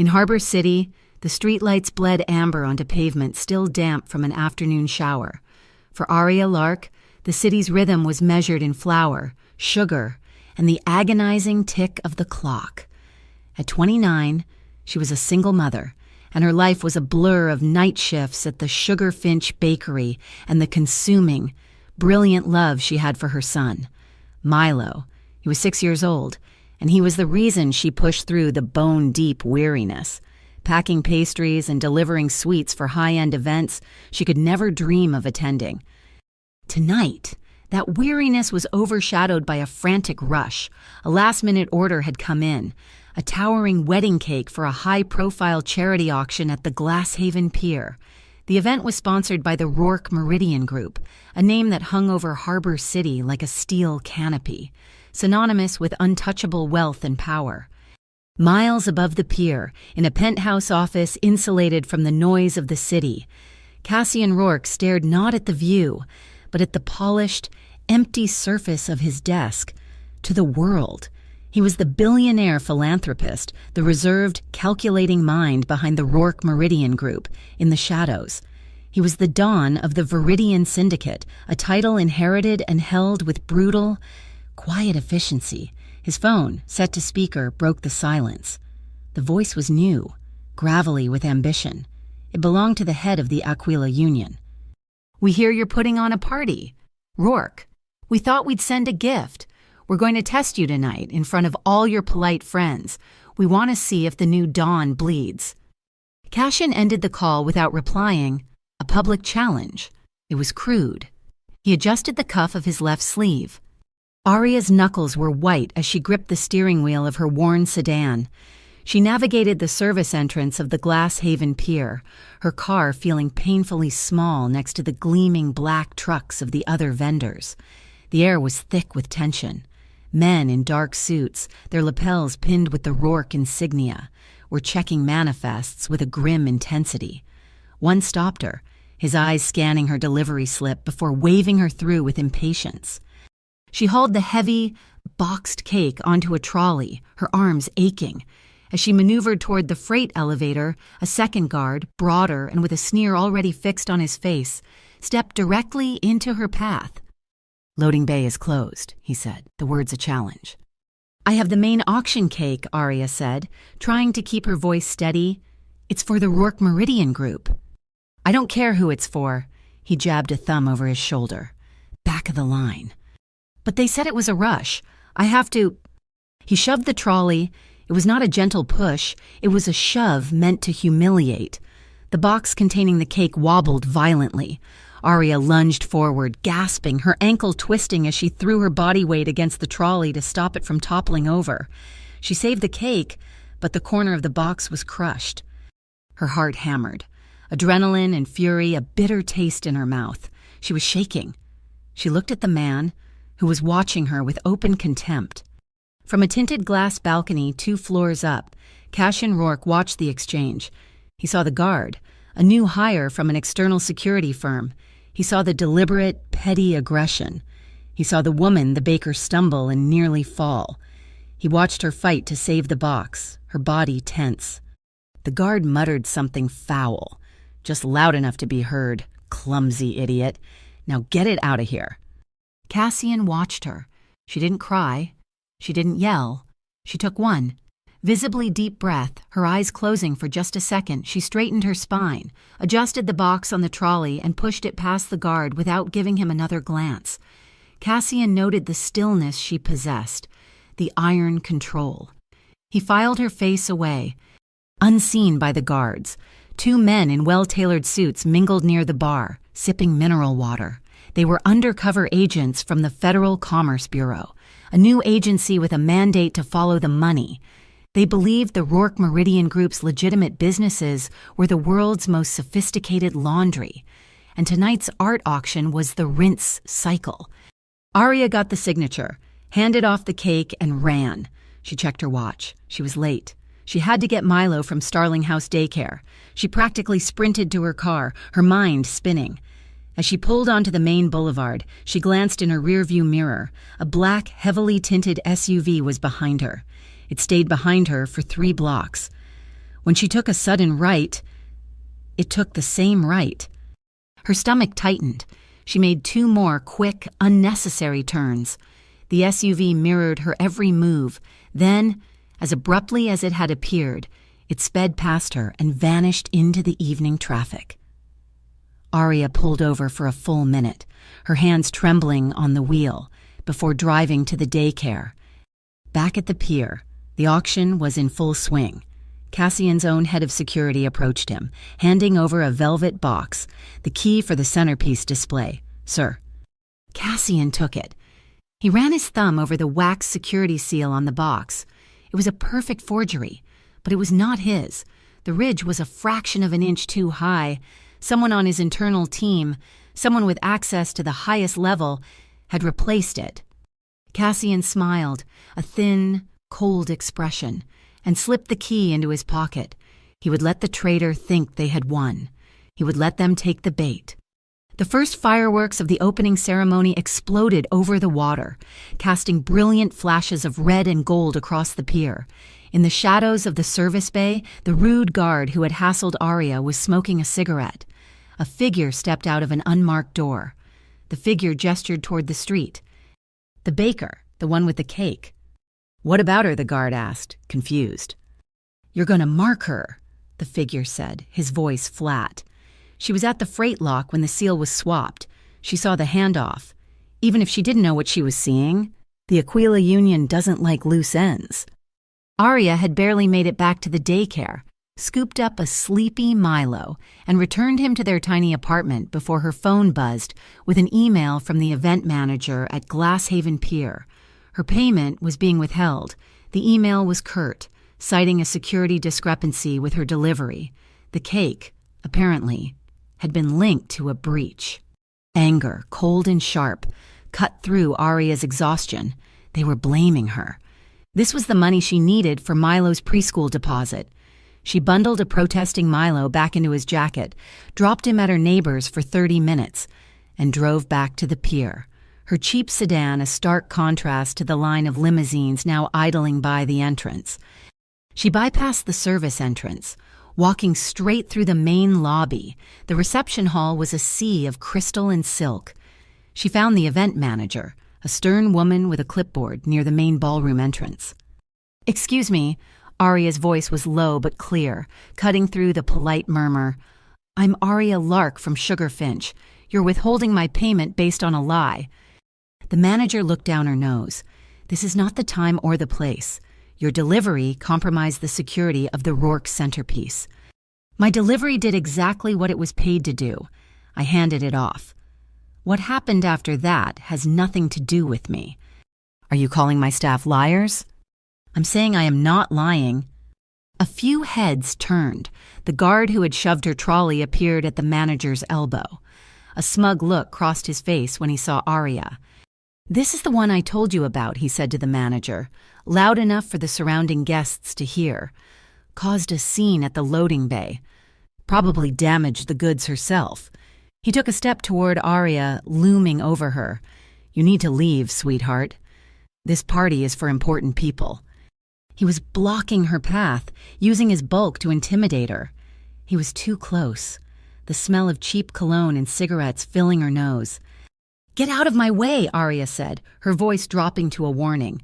In Harbor City, the streetlights bled amber onto pavement still damp from an afternoon shower. For Arya Lark, the city's rhythm was measured in flour, sugar, and the agonizing tick of the clock. At 29, she was a single mother, and her life was a blur of night shifts at the Sugar Finch Bakery and the consuming, brilliant love she had for her son, Milo. He was 6 years old, and he was the reason she pushed through the bone-deep weariness, packing pastries and delivering sweets for high-end events she could never dream of attending. Tonight, that weariness was overshadowed by a frantic rush. A last-minute order had come in, a towering wedding cake for a high-profile charity auction at the Glasshaven Pier. The event was sponsored by the Rourke Meridian Group, a name that hung over Harbor City like a steel canopy, synonymous with untouchable wealth and power. Miles above the pier, in a penthouse office insulated from the noise of the city, Cassian Rourke stared not at the view, but at the polished, empty surface of his desk, to the world. He was the billionaire philanthropist, the reserved, calculating mind behind the Rourke Meridian Group, in the shadows. He was the Don of the Viridian Syndicate, a title inherited and held with brutal, quiet efficiency. His phone, set to speaker, broke the silence. The voice was new, gravelly with ambition. It belonged to the head of the Aquila Union. "We hear you're putting on a party. Rourke, we thought we'd send a gift. We're going to test you tonight in front of all your polite friends. We want to see if the new Dawn bleeds." Cassian ended the call without replying. A public challenge. It was crude. He adjusted the cuff of his left sleeve. Arya's knuckles were white as she gripped the steering wheel of her worn sedan. She navigated the service entrance of the Glasshaven Pier, her car feeling painfully small next to the gleaming black trucks of the other vendors. The air was thick with tension. Men in dark suits, their lapels pinned with the Rourke insignia, were checking manifests with a grim intensity. One stopped her, his eyes scanning her delivery slip before waving her through with impatience. She hauled the heavy, boxed cake onto a trolley, her arms aching. As she maneuvered toward the freight elevator, a second guard, broader and with a sneer already fixed on his face, stepped directly into her path. "Loading bay is closed," he said, the words a challenge. "I have the main auction cake," Arya said, trying to keep her voice steady. "It's for the Rourke Meridian Group." "I don't care who it's for." He jabbed a thumb over his shoulder. "Back of the line." "But they said it was a rush. I have to—" He shoved the trolley. It was not a gentle push. It was a shove meant to humiliate. The box containing the cake wobbled violently. Arya lunged forward, gasping, her ankle twisting as she threw her body weight against the trolley to stop it from toppling over. She saved the cake, but the corner of the box was crushed. Her heart hammered. Adrenaline and fury, a bitter taste in her mouth. She was shaking. She looked at the man, who was watching her with open contempt. From a tinted glass balcony 2 floors up, Cassian Rourke watched the exchange. He saw the guard, a new hire from an external security firm. He saw the deliberate, petty aggression. He saw the woman, the baker, stumble and nearly fall. He watched her fight to save the box, her body tense. The guard muttered something foul, just loud enough to be heard. "Clumsy idiot. Now get it out of here." Cassian watched her. She didn't cry. She didn't yell. She took one visibly deep breath, her eyes closing for just a second. She straightened her spine, adjusted the box on the trolley, and pushed it past the guard without giving him another glance. Cassian noted the stillness she possessed, the iron control. He filed her face away, unseen by the guards. 2 men in well-tailored suits mingled near the bar, sipping mineral water. They were undercover agents from the Federal Commerce Bureau, a new agency with a mandate to follow the money. They believed the Rourke Meridian Group's legitimate businesses were the world's most sophisticated laundry, and tonight's art auction was the rinse cycle. Arya got the signature, handed off the cake, and ran. She checked her watch. She was late. She had to get Milo from Starling House Daycare. She practically sprinted to her car, her mind spinning. As she pulled onto the main boulevard, she glanced in her rearview mirror. A black, heavily tinted SUV was behind her. It stayed behind her for 3 blocks. When she took a sudden right, it took the same right. Her stomach tightened. She made 2 more quick, unnecessary turns. The SUV mirrored her every move. Then, as abruptly as it had appeared, it sped past her and vanished into the evening traffic. Aria pulled over for a full minute, her hands trembling on the wheel, before driving to the daycare. Back at the pier, the auction was in full swing. Cassian's own head of security approached him, handing over a velvet box, the key for the centerpiece display. "Sir." Cassian took it. He ran his thumb over the wax security seal on the box. It was a perfect forgery, but it was not his. The ridge was a fraction of an inch too high. Someone on his internal team, someone with access to the highest level, had replaced it. Cassian smiled, a thin, cold expression, and slipped the key into his pocket. He would let the traitor think they had won. He would let them take the bait. The first fireworks of the opening ceremony exploded over the water, casting brilliant flashes of red and gold across the pier. In the shadows of the service bay, the rude guard who had hassled Aria was smoking a cigarette. A figure stepped out of an unmarked door. The figure gestured toward the street. "The baker, the one with the cake." "What about her?" the guard asked, confused. "You're going to mark her," the figure said, his voice flat. "She was at the freight lock when the seal was swapped. She saw the handoff. Even if she didn't know what she was seeing, the Aquila Union doesn't like loose ends." Aria had barely made it back to the daycare, scooped up a sleepy Milo, and returned him to their tiny apartment before her phone buzzed with an email from the event manager at Glasshaven Pier. Her payment was being withheld. The email was curt, citing a security discrepancy with her delivery. The cake, apparently, had been linked to a breach. Anger, cold and sharp, cut through Aria's exhaustion. They were blaming her. This was the money she needed for Milo's preschool deposit. She bundled a protesting Milo back into his jacket, dropped him at her neighbor's for 30 minutes, and drove back to the pier, her cheap sedan a stark contrast to the line of limousines now idling by the entrance. She bypassed the service entrance, walking straight through the main lobby. The reception hall was a sea of crystal and silk. She found the event manager, a stern woman with a clipboard near the main ballroom entrance. "Excuse me," Aria's voice was low but clear, cutting through the polite murmur. "I'm Aria Lark from Sugar Finch. You're withholding my payment based on a lie." The manager looked down her nose. "This is not the time or the place. Your delivery compromised the security of the Rourke centerpiece." "My delivery did exactly what it was paid to do." I handed it off. "What happened after that has nothing to do with me." "Are you calling my staff liars?" "I'm saying I am not lying." A few heads turned. The guard who had shoved her trolley appeared at the manager's elbow. A smug look crossed his face when he saw Aria. "This is the one I told you about," he said to the manager, loud enough for the surrounding guests to hear. "Caused a scene at the loading bay. Probably damaged the goods herself." He took a step toward Aria, looming over her. "You need to leave, sweetheart. This party is for important people." He was blocking her path, using his bulk to intimidate her. He was too close, the smell of cheap cologne and cigarettes filling her nose. "Get out of my way," Aria said, her voice dropping to a warning.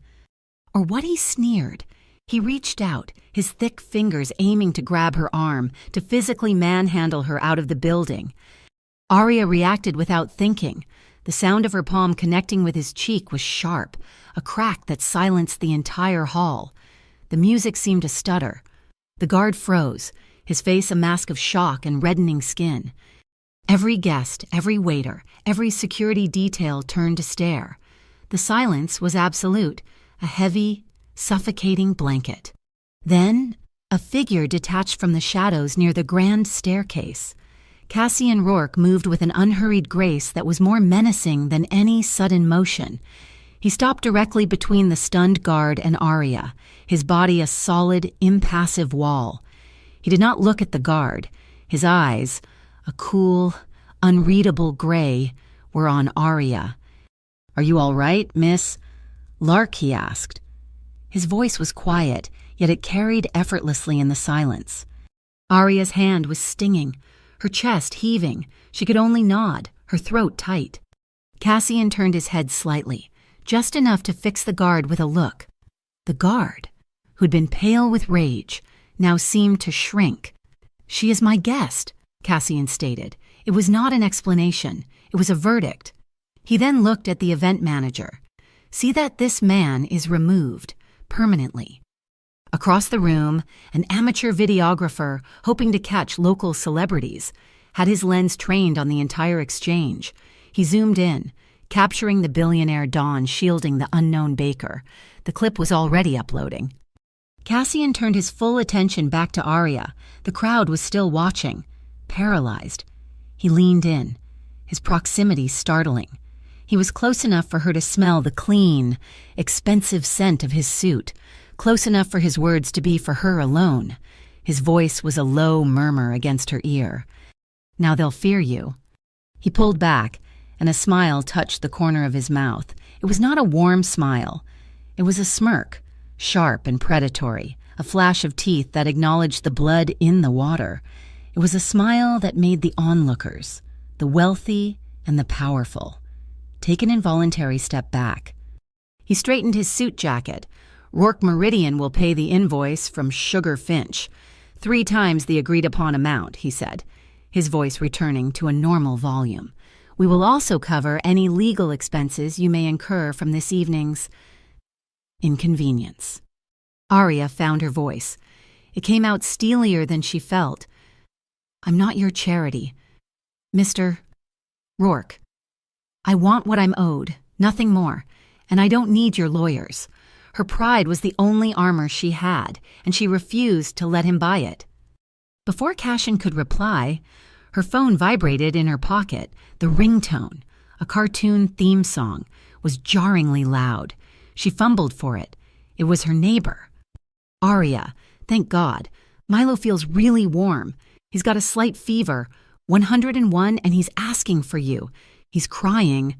Or what he sneered. He reached out, his thick fingers aiming to grab her arm, to physically manhandle her out of the building. Aria reacted without thinking. The sound of her palm connecting with his cheek was sharp, a crack that silenced the entire hall. The music seemed to stutter. The guard froze, his face a mask of shock and reddening skin. Every guest, every waiter, every security detail turned to stare. The silence was absolute, a heavy, suffocating blanket. Then, a figure detached from the shadows near the grand staircase. Cassian Rourke moved with an unhurried grace that was more menacing than any sudden motion. He stopped directly between the stunned guard and Aria, his body a solid, impassive wall. He did not look at the guard. His eyes, a cool, unreadable gray, were on Aria. "Are you all right, miss?" "Lark," he asked. His voice was quiet, yet it carried effortlessly in the silence. Aria's hand was stinging, her chest heaving. She could only nod, her throat tight. Cassian turned his head slightly, just enough to fix the guard with a look. The guard, who'd been pale with rage, now seemed to shrink. "She is my guest," Cassian stated. It was not an explanation. It was a verdict. He then looked at the event manager. "See that this man is removed, permanently." Across the room, an amateur videographer, hoping to catch local celebrities, had his lens trained on the entire exchange. He zoomed in, capturing the billionaire Don shielding the unknown baker. The clip was already uploading. Cassian turned his full attention back to Aria. The crowd was still watching, paralyzed. He leaned in, his proximity startling. He was close enough for her to smell the clean, expensive scent of his suit, close enough for his words to be for her alone. His voice was a low murmur against her ear. "Now they'll fear you." He pulled back, and a smile touched the corner of his mouth. It was not a warm smile. It was a smirk, sharp and predatory, a flash of teeth that acknowledged the blood in the water. It was a smile that made the onlookers, the wealthy and the powerful, take an involuntary step back. He straightened his suit jacket. "Rourke Meridian will pay the invoice from Sugar Finch. 3 times the agreed-upon amount," he said, his voice returning to a normal volume. "We will also cover any legal expenses you may incur from this evening's inconvenience." Aria found her voice. It came out steelier than she felt. "I'm not your charity, Mr. Rourke. I want what I'm owed, nothing more, and I don't need your lawyers." Her pride was the only armor she had, and she refused to let him buy it. Before Cassian could reply, her phone vibrated in her pocket. The ringtone, a cartoon theme song, was jarringly loud. She fumbled for it. It was her neighbor. "Aria, thank God. Milo feels really warm. He's got a slight fever, 101, and he's asking for you. He's crying.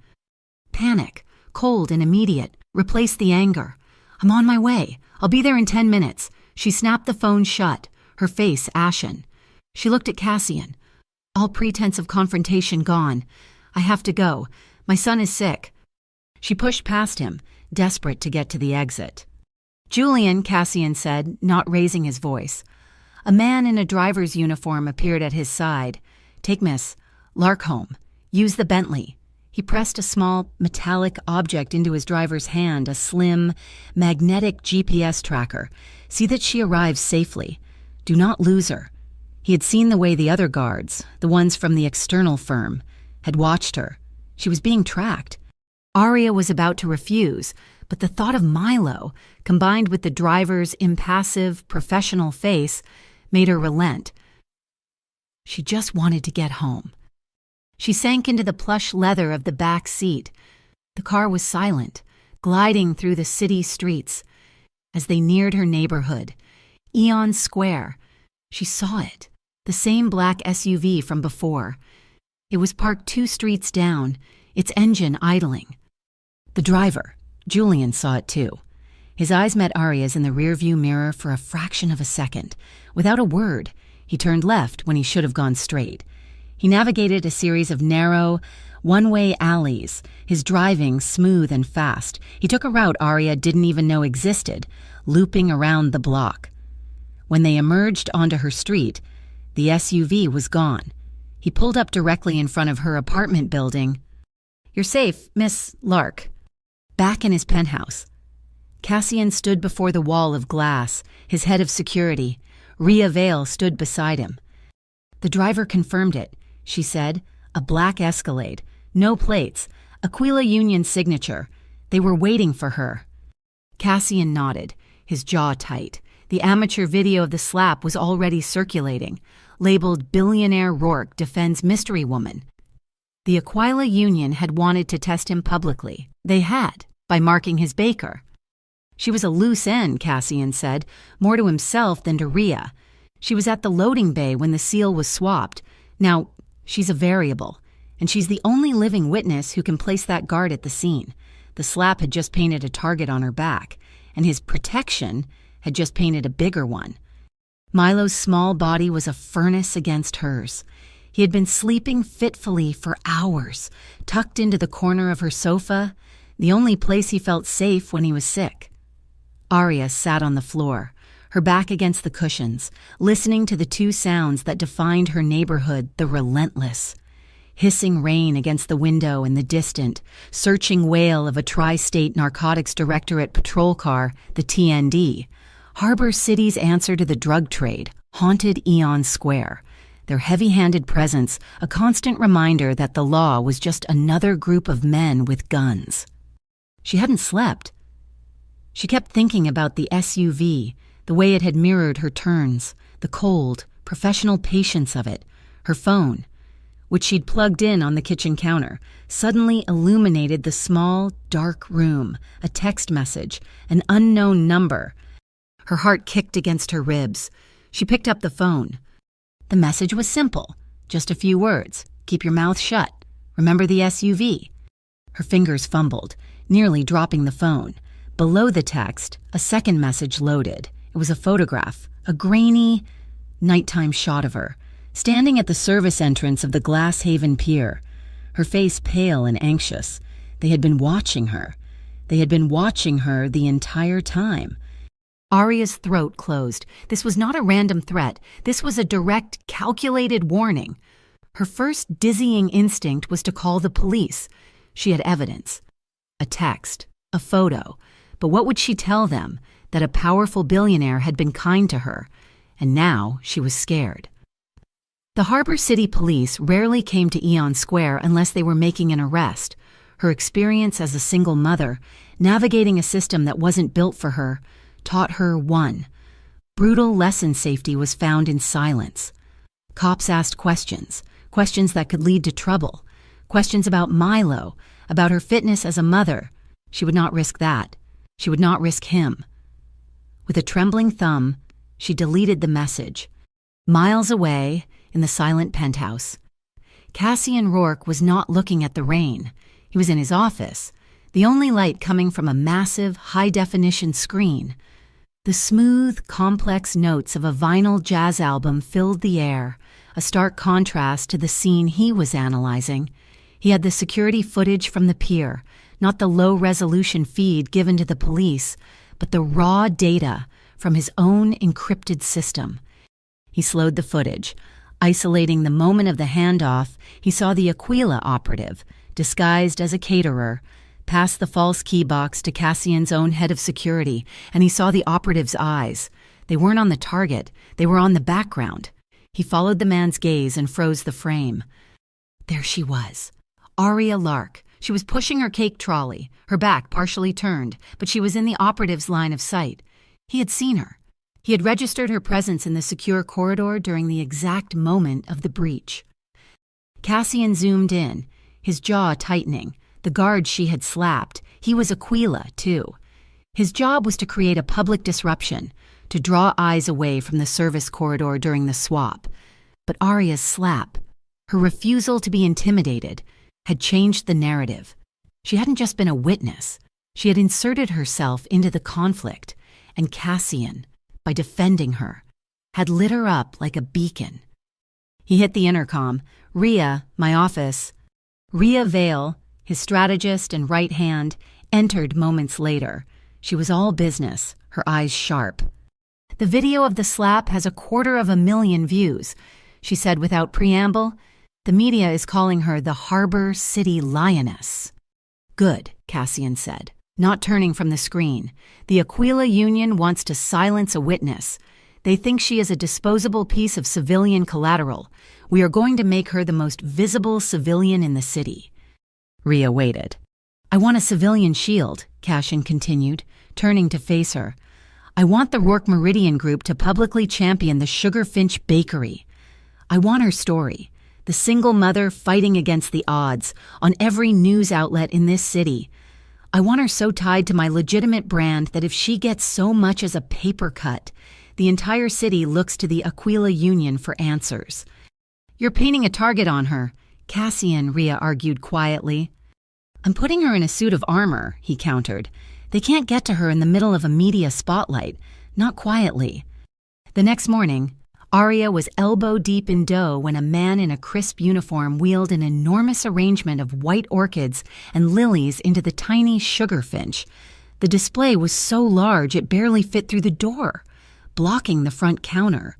Panic, cold and immediate. Replace the anger. I'm on my way. I'll be there in 10 minutes. She snapped the phone shut, her face ashen. She looked at Cassian. All pretense of confrontation gone. "I have to go. My son is sick." She pushed past him, desperate to get to the exit. "Julian," Cassian said, not raising his voice. A man in a driver's uniform appeared at his side. "Take Miss Lark home. Use the Bentley." He pressed a small, metallic object into his driver's hand, a slim, magnetic GPS tracker. "See that she arrives safely. Do not lose her." He had seen the way the other guards, the ones from the external firm, had watched her. She was being tracked. Aria was about to refuse, but the thought of Milo, combined with the driver's impassive, professional face, made her relent. She just wanted to get home. She sank into the plush leather of the back seat. The car was silent, gliding through the city streets. As they neared her neighborhood, Eon Square, she saw it, the same black SUV from before. It was parked 2 streets down, its engine idling. The driver, Julian, saw it too. His eyes met Aria's in the rearview mirror for a fraction of a second. Without a word, he turned left when he should have gone straight. He navigated a series of narrow, one-way alleys, his driving smooth and fast. He took a route Aria didn't even know existed, looping around the block. When they emerged onto her street, the SUV was gone. He pulled up directly in front of her apartment building. "You're safe, Miss Lark." Back in his penthouse, Cassian stood before the wall of glass, his head of security. Rhea Vale stood beside him. "The driver confirmed it," she said. "A black Escalade. No plates. Aquila Union signature. They were waiting for her." Cassian nodded, his jaw tight. The amateur video of the slap was already circulating, labeled "Billionaire Rourke Defends Mystery Woman." The Aquila Union had wanted to test him publicly. They had, by marking his baker. She was a loose end, Cassian said, more to himself than to Rhea. She was at the loading bay when the seal was swapped. Now, she's a variable, and she's the only living witness who can place that guard at the scene. The slap had just painted a target on her back, and his protection had just painted a bigger one. Milo's small body was a furnace against hers. He had been sleeping fitfully for hours, tucked into the corner of her sofa, the only place he felt safe when he was sick. Arya sat on the floor, her back against the cushions, listening to the two sounds that defined her neighborhood, the relentless. Hissing rain against the window and the distant, searching wail of a tri-state narcotics directorate patrol car, the TND. Harbor City's answer to the drug trade, haunted Eon Square. Their heavy-handed presence, a constant reminder that the law was just another group of men with guns. She hadn't slept. She kept thinking about the SUV, the way it had mirrored her turns, the cold, professional patience of it, her phone, which she'd plugged in on the kitchen counter, suddenly illuminated the small, dark room, a text message, an unknown number. Her heart kicked against her ribs. She picked up the phone. The message was simple, just a few words. Keep your mouth shut. Remember the SUV. Her fingers fumbled, nearly dropping the phone. Below the text, a second message loaded. It was a photograph, a grainy, nighttime shot of her, standing at the service entrance of the Glass Haven Pier, her face pale and anxious. They had been watching her. They had been watching her the entire time. Arya's throat closed. This was not a random threat. This was a direct, calculated warning. Her first dizzying instinct was to call the police. She had evidence. A text, a photo. But what would she tell them? That a powerful billionaire had been kind to her. And now she was scared. The Harbor City police rarely came to Eon Square unless they were making an arrest. Her experience as a single mother, navigating a system that wasn't built for her, taught her one. Brutal lesson safety was found in silence. Cops asked questions that could lead to trouble, questions about Milo, about her fitness as a mother. She would not risk that. She would not risk him. With a trembling thumb, she deleted the message. Miles away, in the silent penthouse, Cassian Rourke was not looking at the rain. He was in his office, the only light coming from a massive, high-definition screen. The smooth, complex notes of a vinyl jazz album filled the air, a stark contrast to the scene he was analyzing. He had the security footage from the pier, not the low-resolution feed given to the police, but the raw data from his own encrypted system. He slowed the footage. Isolating the moment of the handoff, he saw the Aquila operative, disguised as a caterer, pass the false key box to Cassian's own head of security, and he saw the operative's eyes. They weren't on the target. They were on the background. He followed the man's gaze and froze the frame. There she was, Arya Lark. She was pushing her cake trolley, her back partially turned, but she was in the operative's line of sight. He had seen her. He had registered her presence in the secure corridor during the exact moment of the breach. Cassian zoomed in, his jaw tightening. The guard she had slapped, he was Aquila, too. His job was to create a public disruption, to draw eyes away from the service corridor during the swap. But Arya's slap, her refusal to be intimidated, had changed the narrative. She hadn't just been a witness. She had inserted herself into the conflict, and Cassian, by defending her, had lit her up like a beacon. He hit the intercom. Rhea, my office. Rhea Vale, his strategist and right hand, entered moments later. She was all business, her eyes sharp. The video of the slap has 250,000 views, she said without preamble. The media is calling her the Harbor City Lioness. Good, Cassian said, not turning from the screen. The Aquila Union wants to silence a witness. They think she is a disposable piece of civilian collateral. We are going to make her the most visible civilian in the city. Rhea waited. I want a civilian shield, Cassian continued, turning to face her. I want the Rourke Meridian Group to publicly champion the Sugar Finch Bakery. I want her story, the single mother fighting against the odds, on every news outlet in this city. I want her so tied to my legitimate brand that if she gets so much as a paper cut, the entire city looks to the Aquila Union for answers. You're painting a target on her, Cassian, Rhea argued quietly. I'm putting her in a suit of armor, he countered. They can't get to her in the middle of a media spotlight, not quietly. The next morning, Arya was elbow-deep in dough when a man in a crisp uniform wheeled an enormous arrangement of white orchids and lilies into the tiny sugar finch. The display was so large it barely fit through the door, blocking the front counter.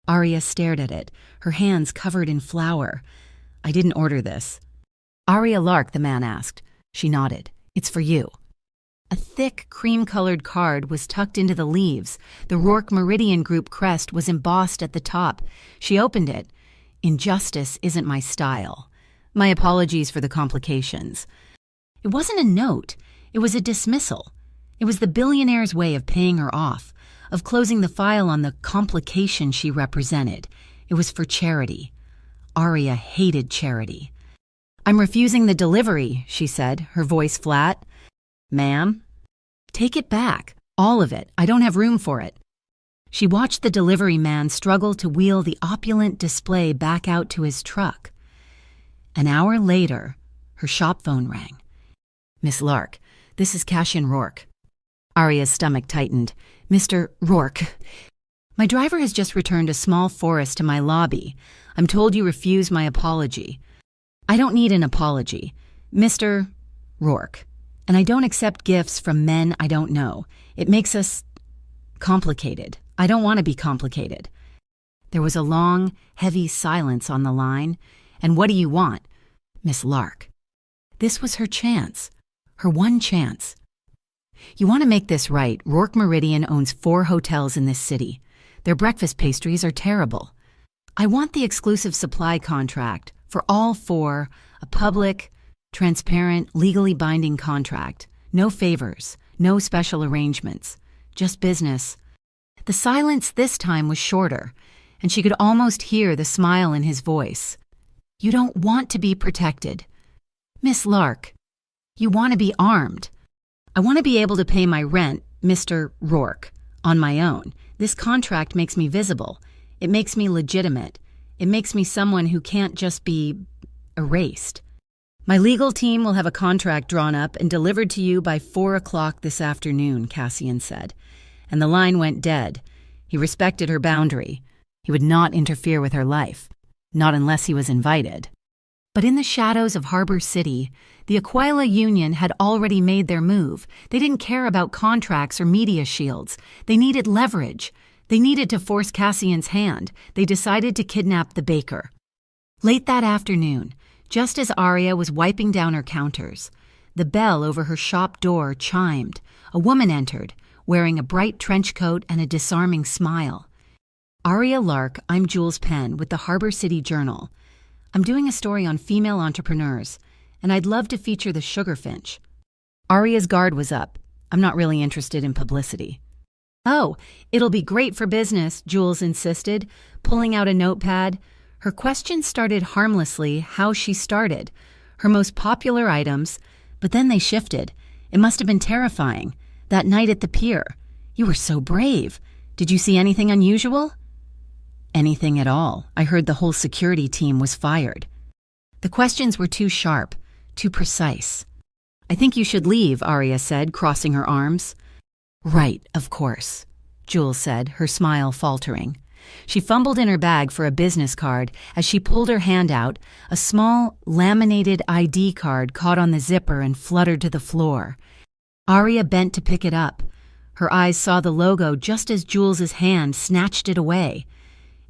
Arya stared at it, her hands covered in flour. "I didn't order this." "Arya Lark," the man asked. She nodded. "It's for you." A thick, cream-colored card was tucked into the leaves. The Rourke Meridian Group crest was embossed at the top. She opened it. "Injustice isn't my style. My apologies for the complications." It wasn't a note. It was a dismissal. It was the billionaire's way of paying her off, of closing the file on the complication she represented. It was for charity. Arya hated charity. "I'm refusing the delivery," she said, her voice flat. "Ma'am?" "Take it back. All of it. I don't have room for it." She watched the delivery man struggle to wheel the opulent display back out to his truck. An hour later, her shop phone rang. "Miss Lark, this is Cassian Rourke." Arya's stomach tightened. "Mr. Rourke, my driver has just returned a small forest to my lobby. I'm told you refuse my apology." "I don't need an apology, Mr. Rourke. And I don't accept gifts from men I don't know. It makes us complicated. I don't want to be complicated." There was a long, heavy silence on the line. "And what do you want?" "Miss Lark." This was her chance. Her one chance. "You want to make this right. Rourke Meridian owns 4 hotels in this city. Their breakfast pastries are terrible. I want the exclusive supply contract for all 4, a public, transparent, legally binding contract. No favors, no special arrangements, just business." The silence this time was shorter, and she could almost hear the smile in his voice. "You don't want to be protected. Miss Lark, you want to be armed. I want to be able to pay my rent, Mr. Rourke, on my own. This contract makes me visible. It makes me legitimate. It makes me someone who can't just be erased. My legal team will have a contract drawn up and delivered to you by 4 o'clock this afternoon," Cassian said. And the line went dead. He respected her boundary. He would not interfere with her life, not unless he was invited. But in the shadows of Harbor City, the Aquila Union had already made their move. They didn't care about contracts or media shields. They needed leverage. They needed to force Cassian's hand. They decided to kidnap the baker. Late that afternoon, just as Arya was wiping down her counters, the bell over her shop door chimed. A woman entered, wearing a bright trench coat and a disarming smile. "Arya Lark, I'm Jules Penn with the Harbor City Journal. I'm doing a story on female entrepreneurs, and I'd love to feature the sugar finch." Arya's guard was up. "I'm not really interested in publicity." "Oh, it'll be great for business," Jules insisted, pulling out a notepad. Her questions started harmlessly how she started, her most popular items, but then they shifted. "It must have been terrifying. That night at the pier. You were so brave. Did you see anything unusual?" "Anything at all. I heard the whole security team was fired." The questions were too sharp, too precise. "I think you should leave," Arya said, crossing her arms. "Right, of course," Jules said, her smile faltering. She fumbled in her bag for a business card. As she pulled her hand out, a small, laminated ID card caught on the zipper and fluttered to the floor. Arya bent to pick it up. Her eyes saw the logo just as Jules's hand snatched it away.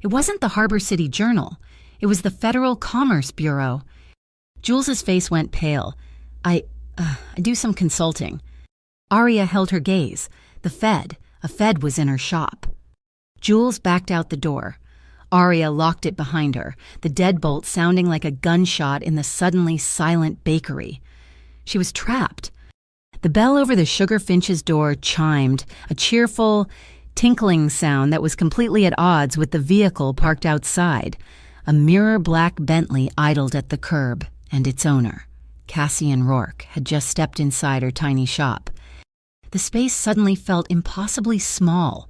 It wasn't the Harbor City Journal. It was the Federal Commerce Bureau. Jules's face went pale. I do some consulting." Arya held her gaze. A Fed was in her shop. Jules backed out the door. Arya locked it behind her, the deadbolt sounding like a gunshot in the suddenly silent bakery. She was trapped. The bell over the sugar finch's door chimed, a cheerful, tinkling sound that was completely at odds with the vehicle parked outside. A mirror-black Bentley idled at the curb, and its owner, Cassian Rourke, had just stepped inside her tiny shop. The space suddenly felt impossibly small.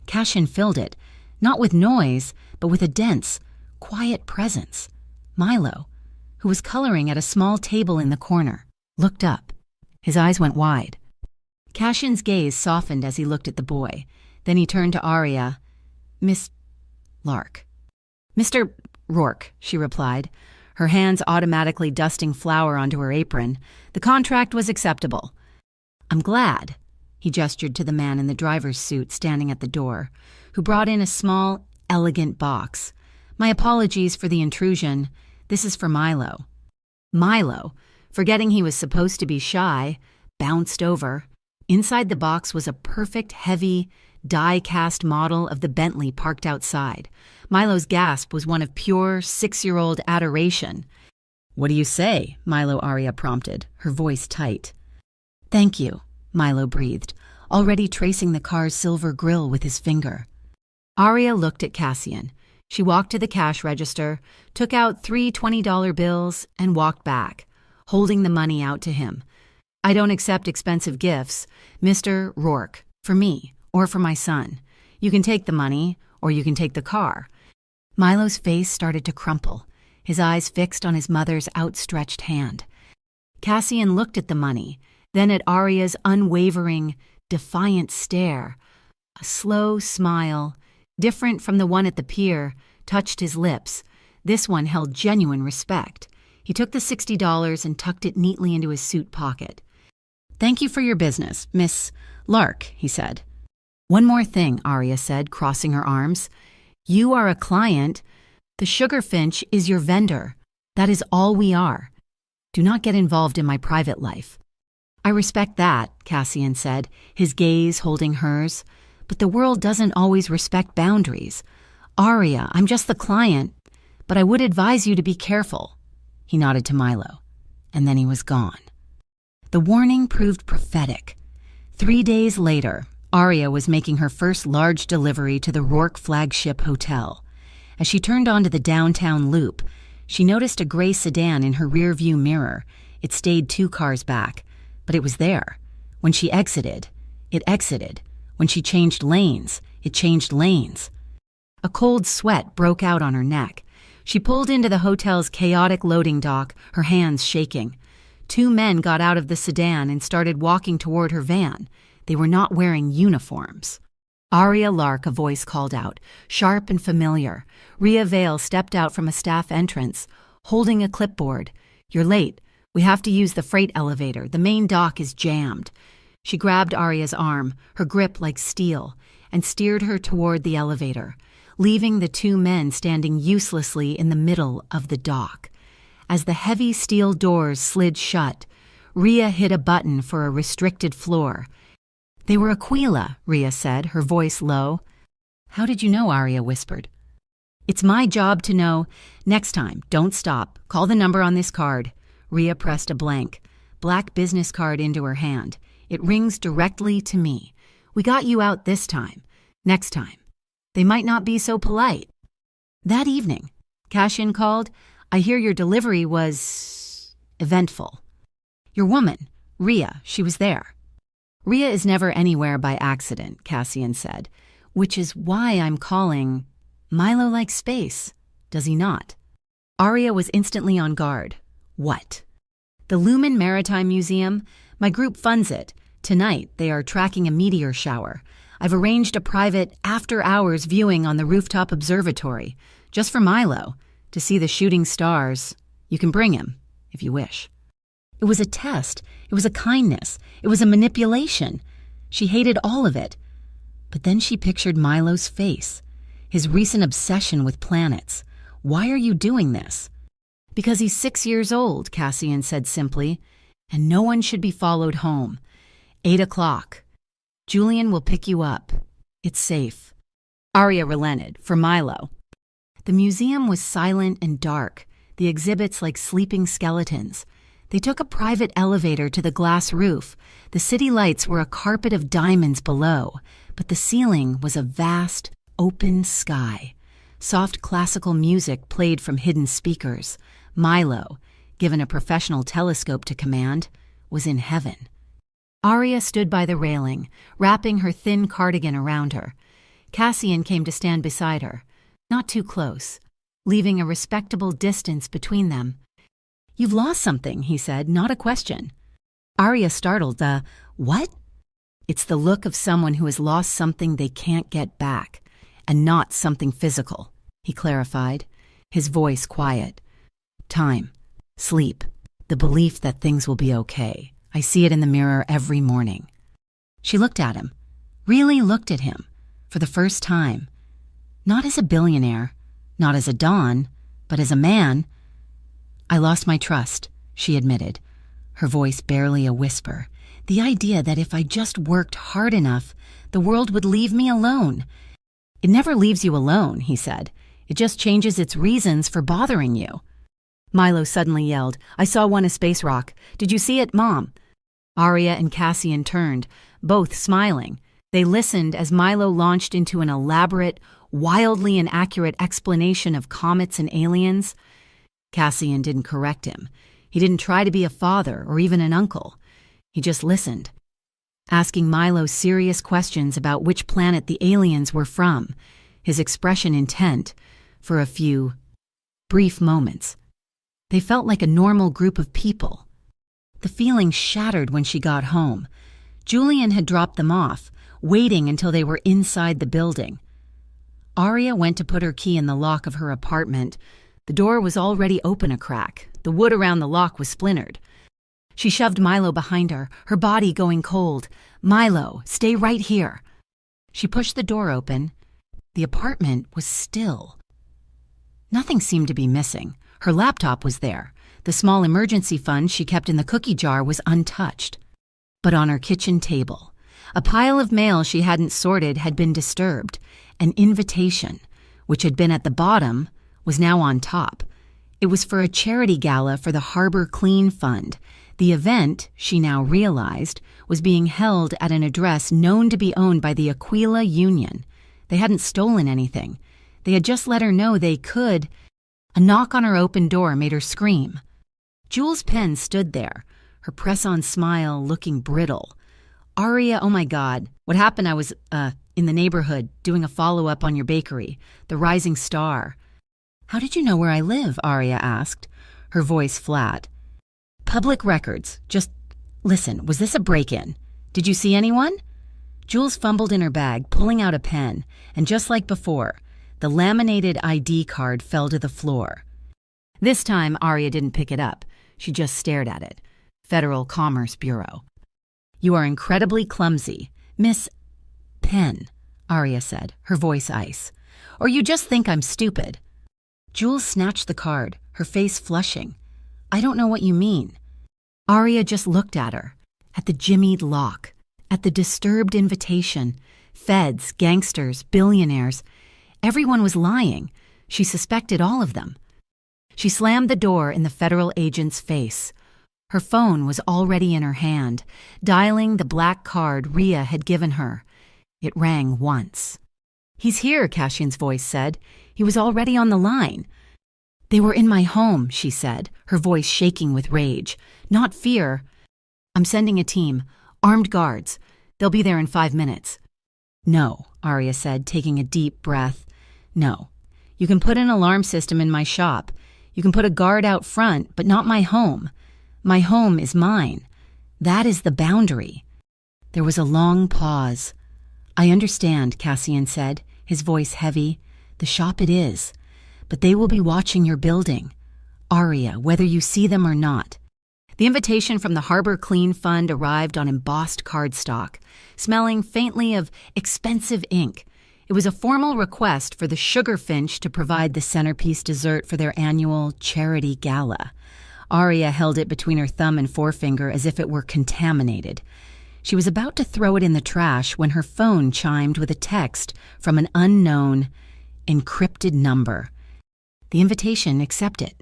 Cassian filled it, not with noise, but with a dense, quiet presence. Milo, who was coloring at a small table in the corner, looked up. His eyes went wide. Cassian's gaze softened as he looked at the boy. Then he turned to Arya. "Miss Lark." "Mr. Rourke," she replied, her hands automatically dusting flour onto her apron. The contract was acceptable. "I'm glad." He gestured to the man in the driver's suit standing at the door, who brought in a small, elegant box. "My apologies for the intrusion. This is for Milo." Milo, forgetting he was supposed to be shy, bounced over. Inside the box was a perfect, heavy, die-cast model of the Bentley parked outside. Milo's gasp was one of pure, 6-year-old adoration. "What do you say?" Milo Arya prompted, her voice tight. "Thank you," Milo breathed, already tracing the car's silver grille with his finger. Arya looked at Cassian. She walked to the cash register, took out 3 $20 bills, and walked back, holding the money out to him. "I don't accept expensive gifts, Mr. Rourke, for me or for my son. You can take the money, or you can take the car." Milo's face started to crumple, his eyes fixed on his mother's outstretched hand. Cassian looked at the money, then at Arya's unwavering, defiant stare. A slow smile, different from the one at the pier, touched his lips. This one held genuine respect. He took the $60 and tucked it neatly into his suit pocket. "Thank you for your business, Miss Lark," he said. "One more thing," Arya said, crossing her arms. "You are a client. The Sugarfinch is your vendor. That is all we are. Do not get involved in my private life." "I respect that," Cassian said, his gaze holding hers. "But the world doesn't always respect boundaries. Arya, I'm just the client, but I would advise you to be careful." He nodded to Milo, and then he was gone. The warning proved prophetic. 3 days later, Arya was making her first large delivery to the Rourke flagship hotel. As she turned onto the downtown loop, she noticed a gray sedan in her rearview mirror. It stayed 2 cars back, but it was there. When she exited, it exited. When she changed lanes, it changed lanes. A cold sweat broke out on her neck. She pulled into the hotel's chaotic loading dock, her hands shaking. 2 men got out of the sedan and started walking toward her van. They were not wearing uniforms. "Arya Lark," a voice called out, sharp and familiar. Rhea Vale stepped out from a staff entrance, holding a clipboard. "You're late. We have to use the freight elevator. The main dock is jammed." She grabbed Arya's arm, her grip like steel, and steered her toward the elevator, leaving the 2 men standing uselessly in the middle of the dock. As the heavy steel doors slid shut, Rhea hit a button for a restricted floor. "They were Aquila," Rhea said, her voice low. "How did you know?" Arya whispered. "It's my job to know. Next time, don't stop. Call the number on this card." Rhea pressed a blank, black business card into her hand. "It rings directly to me. We got you out this time. Next time, they might not be so polite." That evening, Cassian called. "I hear your delivery was eventful." "Your woman, Rhea, she was there." "Rhea is never anywhere by accident," Cassian said, "which is why I'm calling. Milo likes space, does he not?" Arya was instantly on guard. "What?" "The Lumen Maritime Museum. My group funds it. Tonight, they are tracking a meteor shower. I've arranged a private after-hours viewing on the rooftop observatory, just for Milo, to see the shooting stars. You can bring him, if you wish." It was a test. It was a kindness. It was a manipulation. She hated all of it. But then she pictured Milo's face, his recent obsession with planets. "Why are you doing this?" "Because he's 6 years old," Cassian said simply, "and no one should be followed home. 8 o'clock. Julian will pick you up. It's safe." Arya relented, for Milo. The museum was silent and dark, the exhibits like sleeping skeletons. They took a private elevator to the glass roof. The city lights were a carpet of diamonds below, but the ceiling was a vast, open sky. Soft classical music played from hidden speakers. Milo, given a professional telescope to command, was in heaven. Arya stood by the railing, wrapping her thin cardigan around her. Cassian came to stand beside her, not too close, leaving a respectable distance between them. "You've lost something," he said, not a question. Arya startled. What?" It's the look of someone who has lost something they can't get back, and not something physical, he clarified, his voice quiet. Time, sleep, the belief that things will be okay. I see it in the mirror every morning. She looked at him, really looked at him, for the first time. Not as a billionaire, not as a Don, but as a man. I lost my trust, she admitted, her voice barely a whisper. The idea that if I just worked hard enough, the world would leave me alone. It never leaves you alone, he said. It just changes its reasons for bothering you. Milo suddenly yelled, I saw one a space rock. Did you see it, Mom? Arya and Cassian turned, both smiling. They listened as Milo launched into an elaborate, wildly inaccurate explanation of comets and aliens. Cassian didn't correct him. He didn't try to be a father or even an uncle. He just listened, asking Milo serious questions about which planet the aliens were from, his expression intent for a few brief moments. They felt like a normal group of people. The feeling shattered when she got home. Julian had dropped them off, waiting until they were inside the building. Arya went to put her key in the lock of her apartment. The door was already open a crack. The wood around the lock was splintered. She shoved Milo behind her, her body going cold. Milo, stay right here. She pushed the door open. The apartment was still. Nothing seemed to be missing. Her laptop was there. The small emergency fund she kept in the cookie jar was untouched. But on her kitchen table, a pile of mail she hadn't sorted had been disturbed. An invitation, which had been at the bottom, was now on top. It was for a charity gala for the Harbor Clean Fund. The event, she now realized, was being held at an address known to be owned by the Aquila Union. They hadn't stolen anything. They had just let her know they could. A knock on her open door made her scream. Jules Penn stood there, her press-on smile looking brittle. Arya, oh my God, what happened? I was, in the neighborhood, doing a follow-up on your bakery, the Rising Star. How did you know where I live? Arya asked, her voice flat. Public records. Just listen, was this a break-in? Did you see anyone? Jules fumbled in her bag, pulling out a pen, and just like before, the laminated ID card fell to the floor. This time, Arya didn't pick it up. She just stared at it. Federal Commerce Bureau. You are incredibly clumsy, Miss Penn, Arya said, her voice ice. Or you just think I'm stupid. Jules snatched the card, her face flushing. I don't know what you mean. Arya just looked at her, at the jimmied lock, at the disturbed invitation. Feds, gangsters, billionaires. Everyone was lying. She suspected all of them. She slammed the door in the federal agent's face. Her phone was already in her hand, dialing the black card Rhea had given her. It rang once. He's here, Cassian's voice said. He was already on the line. They were in my home, she said, her voice shaking with rage. Not fear. I'm sending a team. Armed guards. They'll be there in 5 minutes. No, Arya said, taking a deep breath. No. You can put an alarm system in my shop. You can put a guard out front, but not my home. My home is mine. That is the boundary. There was a long pause. I understand, Cassian said, his voice heavy. The shop it is. But they will be watching your building. Arya, whether you see them or not. The invitation from the Harbor Clean Fund arrived on embossed cardstock, smelling faintly of expensive ink. It was a formal request for the Sugarfinch to provide the centerpiece dessert for their annual charity gala. Arya held it between her thumb and forefinger as if it were contaminated. She was about to throw it in the trash when her phone chimed with a text from an unknown, encrypted number. The invitation accepted.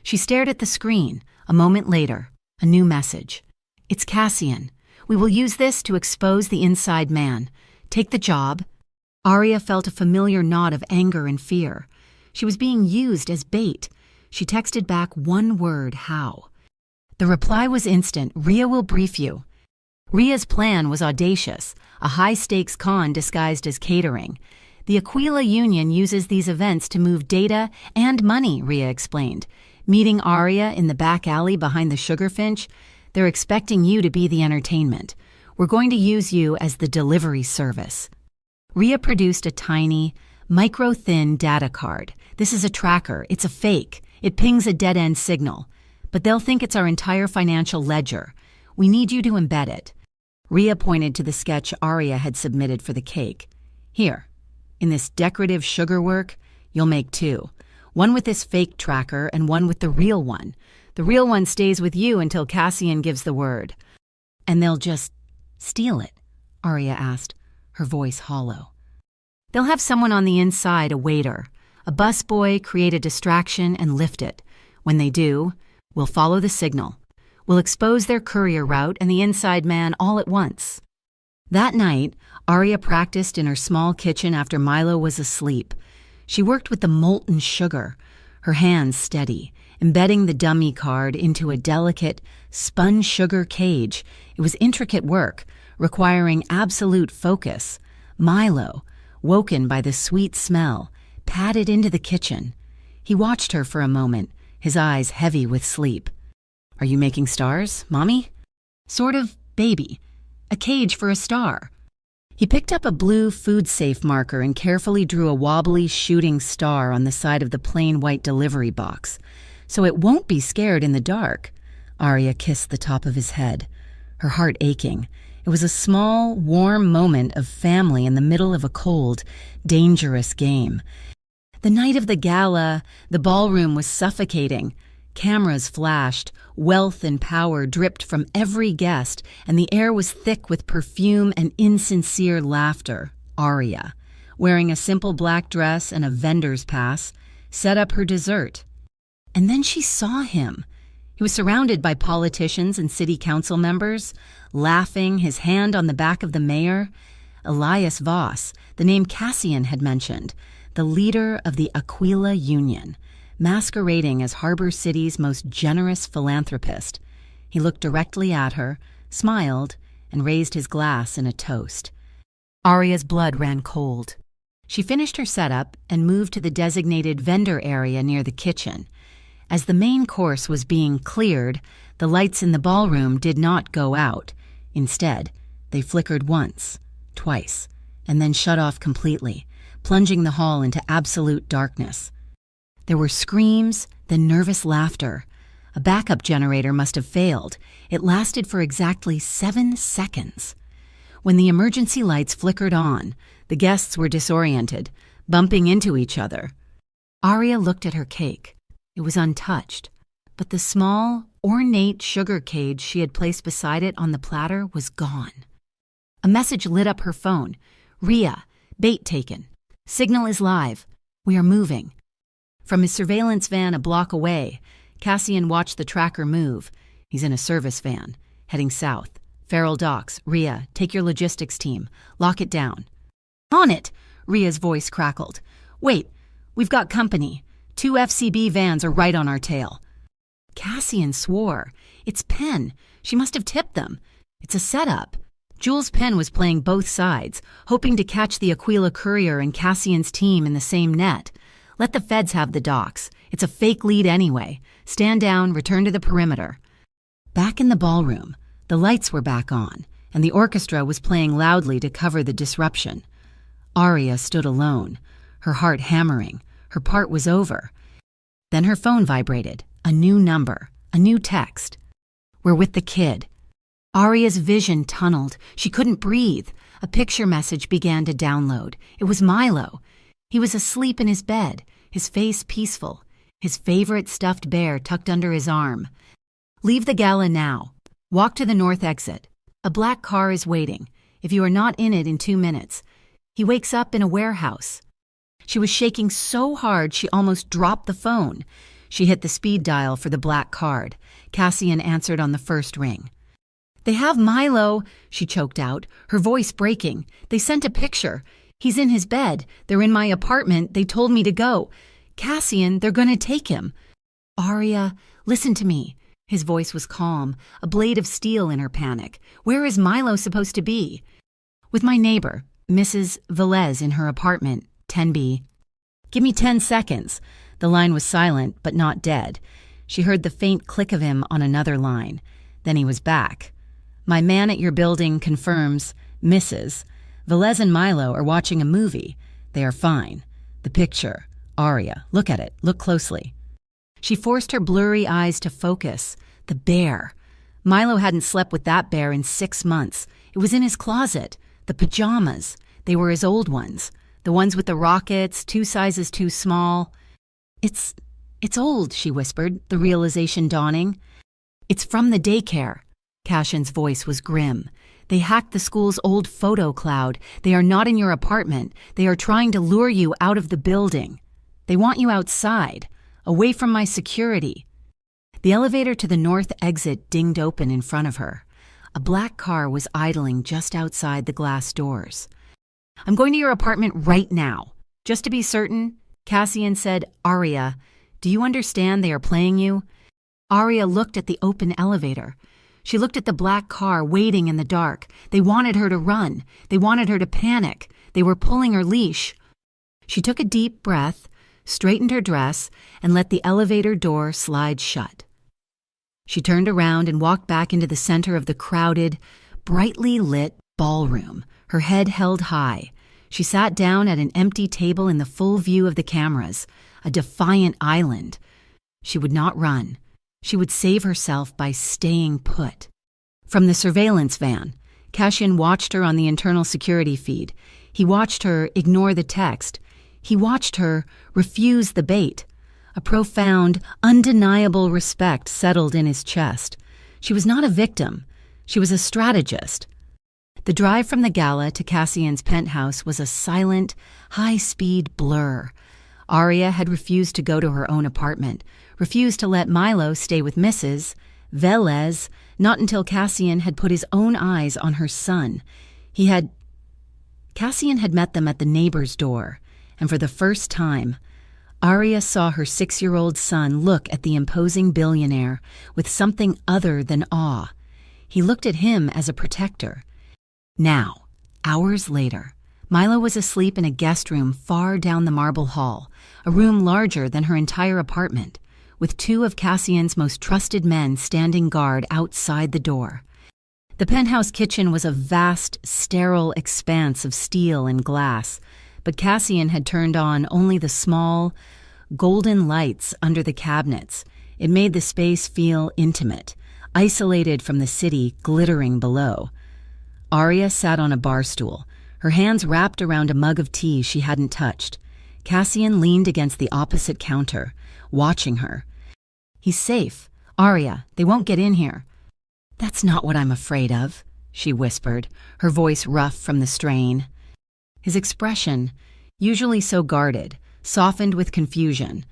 She stared at the screen. A moment later, a new message. It's Cassian. We will use this to expose the inside man. Take the job. Arya felt a familiar knot of anger and fear. She was being used as bait. She texted back one word, how. The reply was instant. Rhea will brief you. Rhea's plan was audacious, a high-stakes con disguised as catering. The Aquila Union uses these events to move data and money, Rhea explained. Meeting Arya in the back alley behind the Sugarfinch, they're expecting you to be the entertainment. We're going to use you as the delivery service. Rhea produced a tiny, micro-thin data card. This is a tracker. It's a fake. It pings a dead-end signal. But they'll think it's our entire financial ledger. We need you to embed it. Rhea pointed to the sketch Aria had submitted for the cake. Here, in this decorative sugar work, you'll make two. One with this fake tracker and one with the real one. The real one stays with you until Cassian gives the word. And they'll just steal it? Aria asked, her voice hollow. They'll have someone on the inside, a waiter. A busboy, create a distraction and lift it. When they do, we'll follow the signal. We'll expose their courier route and the inside man all at once. That night, Aria practiced in her small kitchen after Milo was asleep. She worked with the molten sugar, her hands steady, embedding the dummy card into a delicate, spun sugar cage. It was intricate work, requiring absolute focus. Milo, woken by the sweet smell, padded into the kitchen. He watched her for a moment, his eyes heavy with sleep. Are you making stars, Mommy? Sort of, baby. A cage for a star. He picked up a blue food-safe marker and carefully drew a wobbly shooting star on the side of the plain white delivery box. So it won't be scared in the dark. Aria kissed the top of his head, her heart aching. It was a small, warm moment of family in the middle of a cold, dangerous game. The night of the gala, the ballroom was suffocating. Cameras flashed, wealth and power dripped from every guest, and the air was thick with perfume and insincere laughter. Aria, wearing a simple black dress and a vendor's pass, set up her dessert. And then she saw him. He was surrounded by politicians and city council members, laughing, his hand on the back of the mayor. Elias Voss, the name Cassian had mentioned, the leader of the Aquila Union, masquerading as Harbor City's most generous philanthropist. He looked directly at her, smiled, and raised his glass in a toast. Aria's blood ran cold. She finished her setup and moved to the designated vendor area near the kitchen. As the main course was being cleared, the lights in the ballroom did not go out. Instead, they flickered once, twice, and then shut off completely, plunging the hall into absolute darkness. There were screams, then nervous laughter. A backup generator must have failed. It lasted for exactly 7 seconds. When the emergency lights flickered on, the guests were disoriented, bumping into each other. Aria looked at her cake. It was untouched, but the small, ornate sugar cage she had placed beside it on the platter was gone. A message lit up her phone. Rhea, bait taken. Signal is live. We are moving. From his surveillance van a block away, Cassian watched the tracker move. He's in a service van, heading south. Feral Docks, Rhea, take your logistics team. Lock it down. On it, Rhea's voice crackled. Wait, we've got company. 2 FCB vans are right on our tail. Cassian swore. It's Penn. She must have tipped them. It's a setup. Jules Penn was playing both sides, hoping to catch the Aquila courier and Cassian's team in the same net. Let the feds have the docks. It's a fake lead anyway. Stand down, return to the perimeter. Back in the ballroom, the lights were back on, and the orchestra was playing loudly to cover the disruption. Aria stood alone, her heart hammering. Her part was over. Then her phone vibrated. A new number, a new text. We're with the kid. Aria's vision tunneled. She couldn't breathe. A picture message began to download. It was Milo. He was asleep in his bed, his face peaceful, his favorite stuffed bear tucked under his arm. Leave the gala now. Walk to the north exit. A black car is waiting. If you are not in it in 2 minutes. He wakes up in a warehouse. She was shaking so hard she almost dropped the phone. She hit the speed dial for the black card. Cassian answered on the first ring. They have Milo, she choked out, her voice breaking. They sent a picture. He's in his bed. They're in my apartment. They told me to go. Cassian, they're going to take him. Aria, listen to me. His voice was calm, a blade of steel in her panic. Where is Milo supposed to be? With my neighbor, Mrs. Velez, in her apartment, 10B. Give me 10 seconds. The line was silent, but not dead. She heard the faint click of him on another line. Then he was back. My man at your building confirms, Mrs. Velez and Milo are watching a movie. They are fine. The picture. Aria, look at it. Look closely. She forced her blurry eyes to focus. The bear. Milo hadn't slept with that bear in 6 months. It was in his closet. The pajamas. They were his old ones. The ones with the rockets, 2 sizes too small. It's old, she whispered, the realization dawning. It's from the daycare. Cashin's voice was grim. They hacked the school's old photo cloud. They are not in your apartment. They are trying to lure you out of the building. They want you outside, away from my security. The elevator to the north exit dinged open in front of her. A black car was idling just outside the glass doors. I'm going to your apartment right now. Just to be certain, Cassian said, Aria, do you understand they are playing you? Aria looked at the open elevator. She looked at the black car waiting in the dark. They wanted her to run. They wanted her to panic. They were pulling her leash. She took a deep breath, straightened her dress, and let the elevator door slide shut. She turned around and walked back into the center of the crowded, brightly lit ballroom, her head held high. She sat down at an empty table in the full view of the cameras, a defiant island. She would not run. She would save herself by staying put. From the surveillance van, Cassian watched her on the internal security feed. He watched her ignore the text. He watched her refuse the bait. A profound, undeniable respect settled in his chest. She was not a victim. She was a strategist. The drive from the gala to Cassian's penthouse was a silent, high-speed blur. Aria had refused to go to her own apartment, refused to let Milo stay with Mrs. Velez, not until Cassian had put his own eyes on her son. Cassian had met them at the neighbor's door, and for the first time, Aria saw her 6-year-old son look at the imposing billionaire with something other than awe. He looked at him as a protector. Now, hours later, Milo was asleep in a guest room far down the marble hall, a room larger than her entire apartment, with 2 of Cassian's most trusted men standing guard outside the door. The penthouse kitchen was a vast, sterile expanse of steel and glass, but Cassian had turned on only the small, golden lights under the cabinets. It made the space feel intimate, isolated from the city glittering below. Aria sat on a bar stool, her hands wrapped around a mug of tea she hadn't touched. Cassian leaned against the opposite counter, watching her. He's safe. Aria, they won't get in here. That's not what I'm afraid of, she whispered, her voice rough from the strain. His expression, usually so guarded, softened with confusion.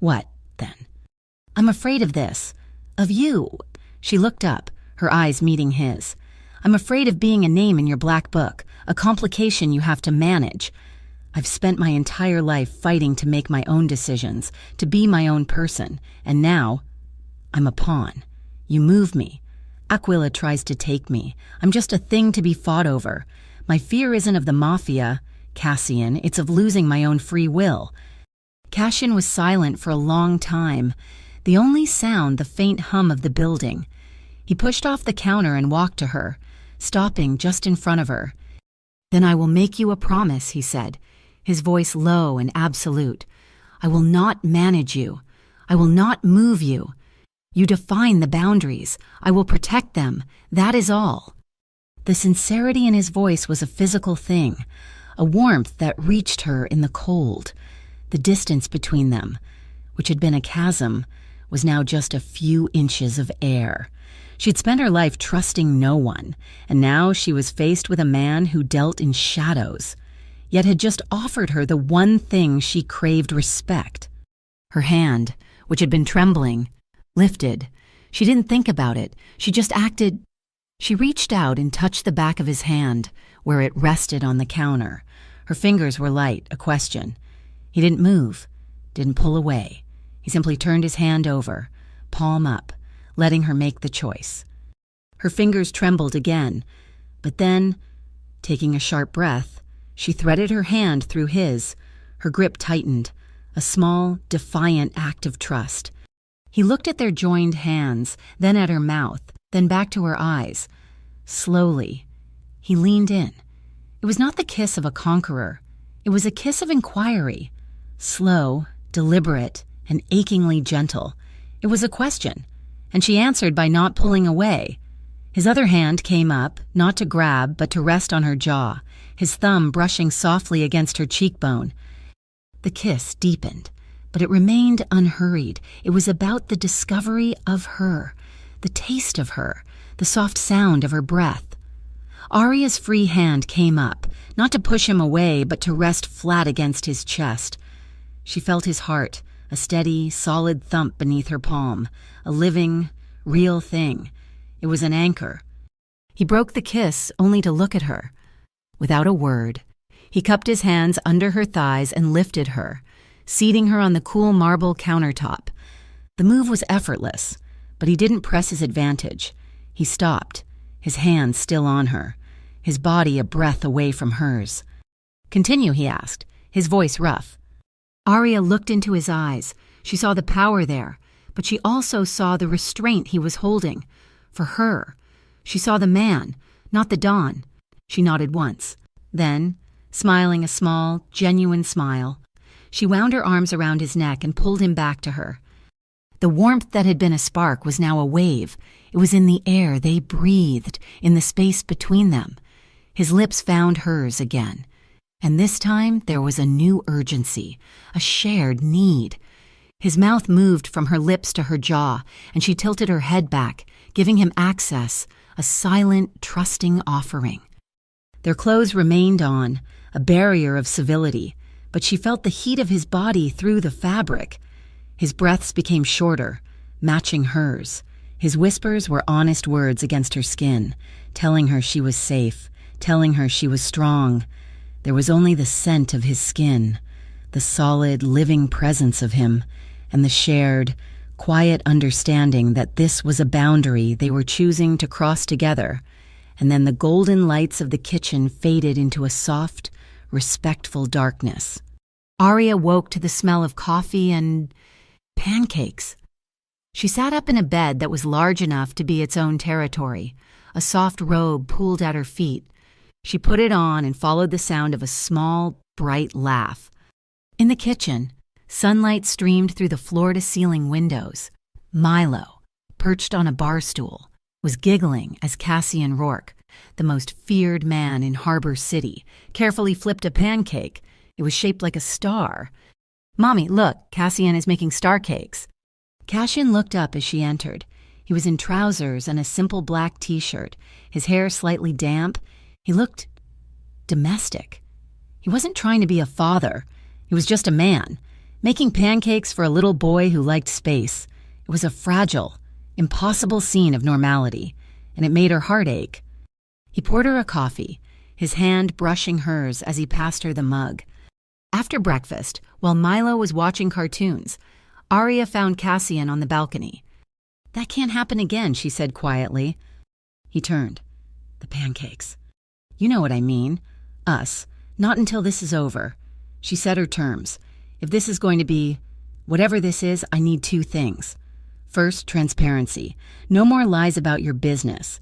What, then? I'm afraid of this. Of you. She looked up, her eyes meeting his. I'm afraid of being a name in your black book, a complication you have to manage. I've spent my entire life fighting to make my own decisions, to be my own person, and now I'm a pawn. You move me. Aquila tries to take me. I'm just a thing to be fought over. My fear isn't of the mafia, Cassian, it's of losing my own free will. Cassian was silent for a long time, the only sound the faint hum of the building. He pushed off the counter and walked to her, stopping just in front of her. Then I will make you a promise, he said, his voice low and absolute. I will not manage you. I will not move you. You define the boundaries. I will protect them. That is all. The sincerity in his voice was a physical thing, a warmth that reached her in the cold. The distance between them, which had been a chasm, was now just a few inches of air. She'd spent her life trusting no one, and now she was faced with a man who dealt in shadows, yet had just offered her the one thing she craved: respect. Her hand, which had been trembling, lifted. She didn't think about it. She just acted. She reached out and touched the back of his hand, where it rested on the counter. Her fingers were light, a question. He didn't move, didn't pull away. He simply turned his hand over, palm up, letting her make the choice. Her fingers trembled again, but then, taking a sharp breath, she threaded her hand through his. Her grip tightened, a small, defiant act of trust. He looked at their joined hands, then at her mouth, then back to her eyes. Slowly, he leaned in. It was not the kiss of a conqueror. It was a kiss of inquiry. Slow, deliberate, and achingly gentle. It was a question, and she answered by not pulling away. His other hand came up, not to grab, but to rest on her jaw, his thumb brushing softly against her cheekbone. The kiss deepened, but it remained unhurried. It was about the discovery of her, the taste of her, the soft sound of her breath. Arya's free hand came up, not to push him away, but to rest flat against his chest. She felt his heart, a steady, solid thump beneath her palm, a living, real thing. It was an anchor. He broke the kiss only to look at her. Without a word, he cupped his hands under her thighs and lifted her, seating her on the cool marble countertop. The move was effortless, but he didn't press his advantage. He stopped, his hands still on her, his body a breath away from hers. "Continue," he asked, his voice rough. Arya looked into his eyes. She saw the power there, but she also saw the restraint he was holding. For her, she saw the man, not the Don. She nodded once. Then, smiling a small, genuine smile, she wound her arms around his neck and pulled him back to her. The warmth that had been a spark was now a wave. It was in the air they breathed, in the space between them. His lips found hers again. And this time there was a new urgency, a shared need. His mouth moved from her lips to her jaw, and she tilted her head back, giving him access, a silent, trusting offering. Their clothes remained on, a barrier of civility, but she felt the heat of his body through the fabric. His breaths became shorter, matching hers. His whispers were honest words against her skin, telling her she was safe, telling her she was strong. There was only the scent of his skin, the solid, living presence of him, and the shared, quiet understanding that this was a boundary they were choosing to cross together. And then the golden lights of the kitchen faded into a soft, respectful darkness. Arya woke to the smell of coffee and pancakes. She sat up in a bed that was large enough to be its own territory, a soft robe pulled at her feet. She put it on and followed the sound of a small, bright laugh. In the kitchen, sunlight streamed through the floor-to-ceiling windows. Milo, perched on a bar stool, was giggling as Cassian Rourke, the most feared man in Harbor City, carefully flipped a pancake. It was shaped like a star. "Mommy, look, Cassian is making star cakes." Cassian looked up as she entered. He was in trousers and a simple black t-shirt, his hair slightly damp. He looked domestic. He wasn't trying to be a father. He was just a man, making pancakes for a little boy who liked space. It was a fragile, impossible scene of normality, and it made her heart ache. He poured her a coffee, his hand brushing hers as he passed her the mug. After breakfast, while Milo was watching cartoons, Arya found Cassian on the balcony. "That can't happen again," she said quietly. He turned. "The pancakes. You know what I mean. Us. Not until this is over." She set her terms. "If this is going to be whatever this is, I need two things. First, transparency. No more lies about your business.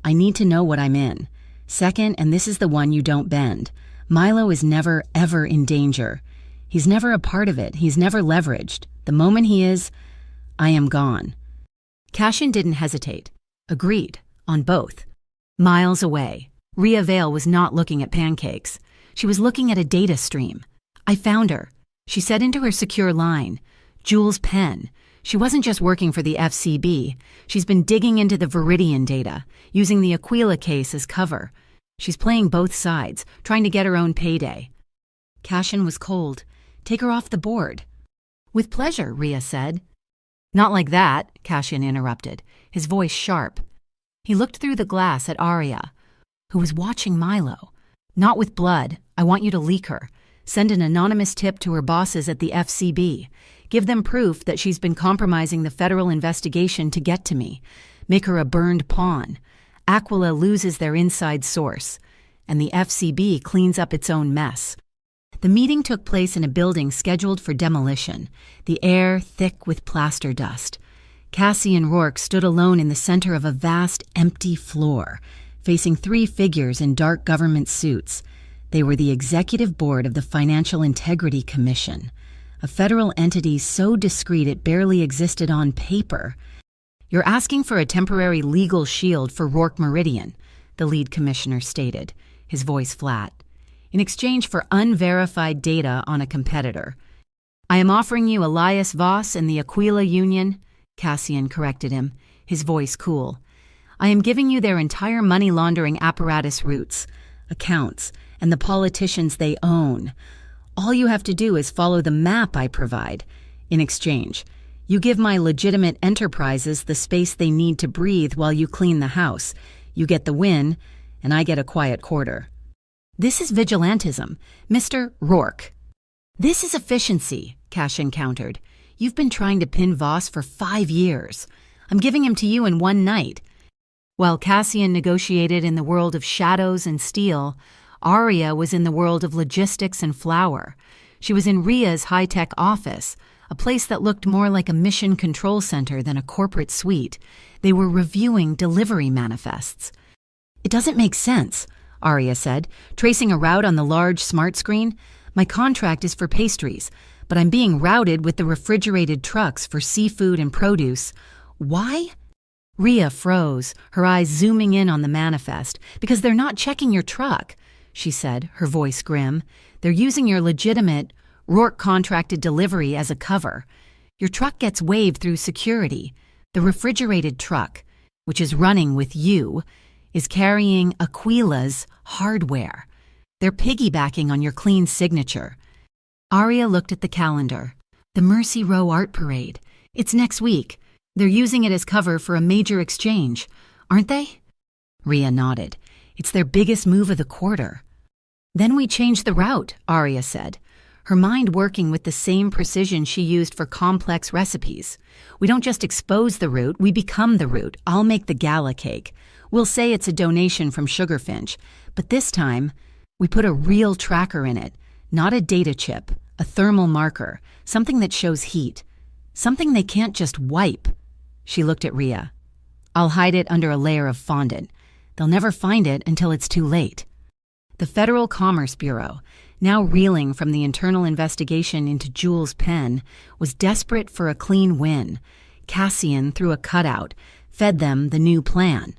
I need to know what I'm in. Second, and this is the one you don't bend, Milo is never, ever in danger. He's never a part of it. He's never leveraged. The moment he is, I am gone." Cassian didn't hesitate. Agreed. On both. Miles away, Rhea Vale was not looking at pancakes. She was looking at a data stream. "I found her," she said into her secure line. "Jules Penn. She wasn't just working for the FCB. She's been digging into the Viridian data, using the Aquila case as cover. She's playing both sides, trying to get her own payday." Cassian was cold. "Take her off the board." "With pleasure," Rhea said. "Not like that," Cassian interrupted, his voice sharp. He looked through the glass at Arya, who was watching Milo. "Not with blood. I want you to leak her. Send an anonymous tip to her bosses at the FCB. Give them proof that she's been compromising the federal investigation to get to me. Make her a burned pawn. Aquila loses their inside source, and the FCB cleans up its own mess." The meeting took place in a building scheduled for demolition, the air thick with plaster dust. Cassian Rourke stood alone in the center of a vast, empty floor, facing three figures in dark government suits. They were the executive board of the Financial Integrity Commission, a federal entity so discreet it barely existed on paper. "You're asking for a temporary legal shield for Rourke Meridian," the lead commissioner stated, his voice flat, "in exchange for unverified data on a competitor. I am offering you Elias Voss and the Aquila Union," Cassian corrected him, his voice cool. "I am giving you their entire money laundering apparatus routes, accounts, and the politicians they own. All you have to do is follow the map I provide. In exchange, you give my legitimate enterprises the space they need to breathe while you clean the house. You get the win, and I get a quiet quarter." "This is vigilantism, Mr. Rourke." "This is efficiency," Cassian countered. "You've been trying to pin Voss for 5 years. I'm giving him to you in one night." While Cassian negotiated in the world of shadows and steel, Arya was in the world of logistics and flour. She was in Rhea's high-tech office, a place that looked more like a mission control center than a corporate suite. They were reviewing delivery manifests. "It doesn't make sense," Arya said, tracing a route on the large smart screen. "My contract is for pastries, but I'm being routed with the refrigerated trucks for seafood and produce. Why?" Rhea froze, her eyes zooming in on the manifest. "Because they're not checking your truck," she said, her voice grim. "They're using your legitimate, Rourke-contracted delivery as a cover. Your truck gets waived through security. The refrigerated truck, which is running with you, is carrying Aquila's hardware. They're piggybacking on your clean signature." Arya looked at the calendar. "The Mercy Row Art Parade. It's next week. They're using it as cover for a major exchange, aren't they?" Rhea nodded. "It's their biggest move of the quarter." "Then we change the route," Arya said, her mind working with the same precision she used for complex recipes. "We don't just expose the route, we become the route. I'll make the gala cake. We'll say it's a donation from Sugarfinch, but this time we put a real tracker in it, not a data chip, a thermal marker, something that shows heat, something they can't just wipe." She looked at Rhea. "I'll hide it under a layer of fondant. They'll never find it until it's too late." The Federal Commerce Bureau, now reeling from the internal investigation into Jules' pen, was desperate for a clean win. Cassian, through a cutout, fed them the new plan.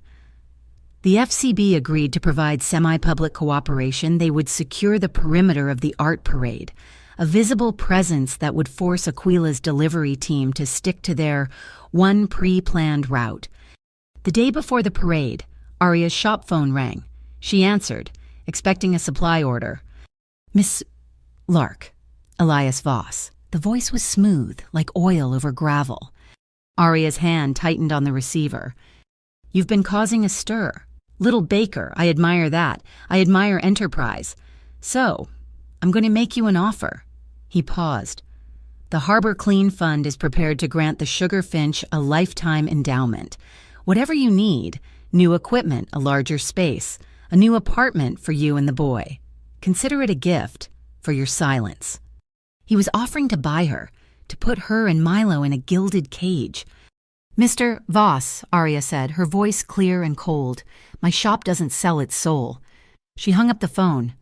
The FCB agreed to provide semi-public cooperation. They would secure the perimeter of the art parade, a visible presence that would force Aquila's delivery team to stick to their one pre-planned route. The day before the parade, Arya's shop phone rang. She answered, expecting a supply order. "Miss Lark, Elias Voss." The voice was smooth, like oil over gravel. Arya's hand tightened on the receiver. "You've been causing a stir. Little Baker, I admire that. I admire enterprise. So, I'm going to make you an offer." He paused. "The Harbor Clean Fund is prepared to grant the Sugarfinch a lifetime endowment. Whatever you need, new equipment, a larger space, a new apartment for you and the boy. Consider it a gift for your silence." He was offering to buy her, to put her and Milo in a gilded cage. "Mr. Voss," Arya said, her voice clear and cold, "my shop doesn't sell its soul." She hung up the phone.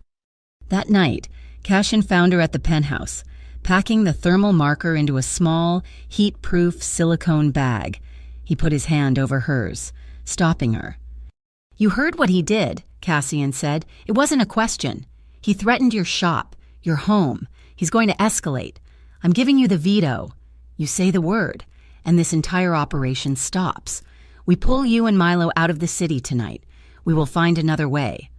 That night, Cassian found her at the penthouse, packing the thermal marker into a small, heat-proof silicone bag. He put his hand over hers, stopping her. "You heard what he did," Cassian said. "It wasn't a question. He threatened your shop, your home. He's going to escalate. I'm giving you the veto. You say the word, and this entire operation stops. We pull you and Milo out of the city tonight. We will find another way."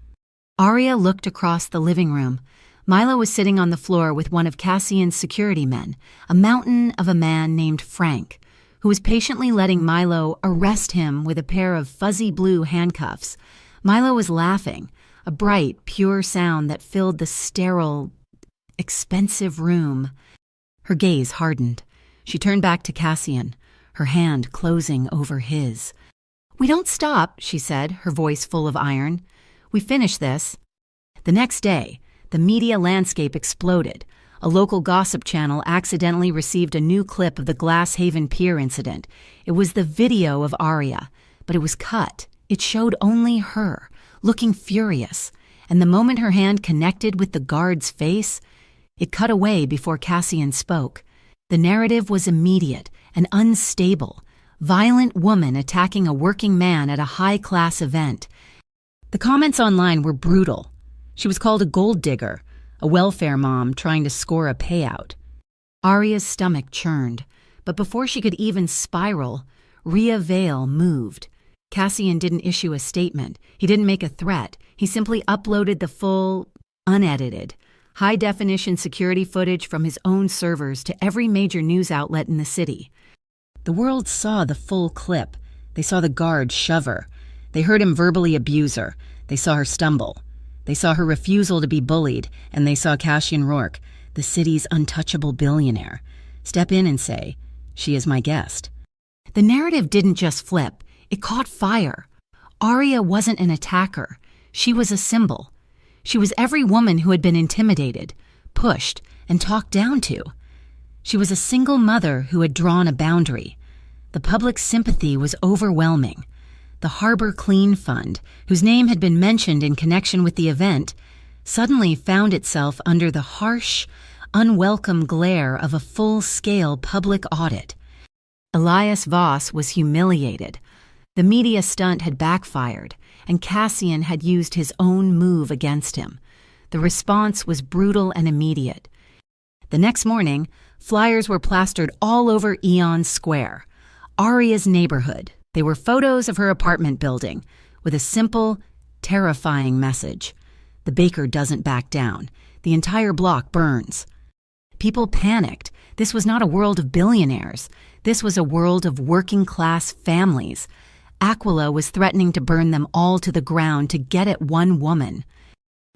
Arya looked across the living room. Milo was sitting on the floor with one of Cassian's security men, a mountain of a man named Frank, who was patiently letting Milo arrest him with a pair of fuzzy blue handcuffs. Milo was laughing, a bright, pure sound that filled the sterile, expensive room. Her gaze hardened. She turned back to Cassian, her hand closing over his. "We don't stop," she said, her voice full of iron. "We finish this." The next day, the media landscape exploded. A local gossip channel accidentally received a new clip of the Glass Haven Pier incident. It was the video of Arya, but it was cut. It showed only her, looking furious, and the moment her hand connected with the guard's face, it cut away before Cassian spoke. The narrative was immediate and unstable. Violent woman attacking a working man at a high-class event. The comments online were brutal. She was called a gold digger, a welfare mom trying to score a payout. Arya's stomach churned, but before she could even spiral, Rhea Vale moved. Cassian didn't issue a statement. He didn't make a threat. He simply uploaded the full, unedited, high-definition security footage from his own servers to every major news outlet in the city. The world saw the full clip. They saw the guard shove her. They heard him verbally abuse her. They saw her stumble. They saw her refusal to be bullied, and they saw Cassian Rourke, the city's untouchable billionaire, step in and say, "She is my guest." The narrative didn't just flip. It caught fire. Arya wasn't an attacker. She was a symbol. She was every woman who had been intimidated, pushed, and talked down to. She was a single mother who had drawn a boundary. The public sympathy was overwhelming. The Harbor Clean Fund, whose name had been mentioned in connection with the event, suddenly found itself under the harsh, unwelcome glare of a full-scale public audit. Elias Voss was humiliated. The media stunt had backfired, and Cassian had used his own move against him. The response was brutal and immediate. The next morning, flyers were plastered all over Aeon Square, Arya's neighborhood. They were photos of her apartment building, with a simple, terrifying message. The baker doesn't back down. The entire block burns. People panicked. This was not a world of billionaires. This was a world of working-class families. Aquila was threatening to burn them all to the ground to get at one woman.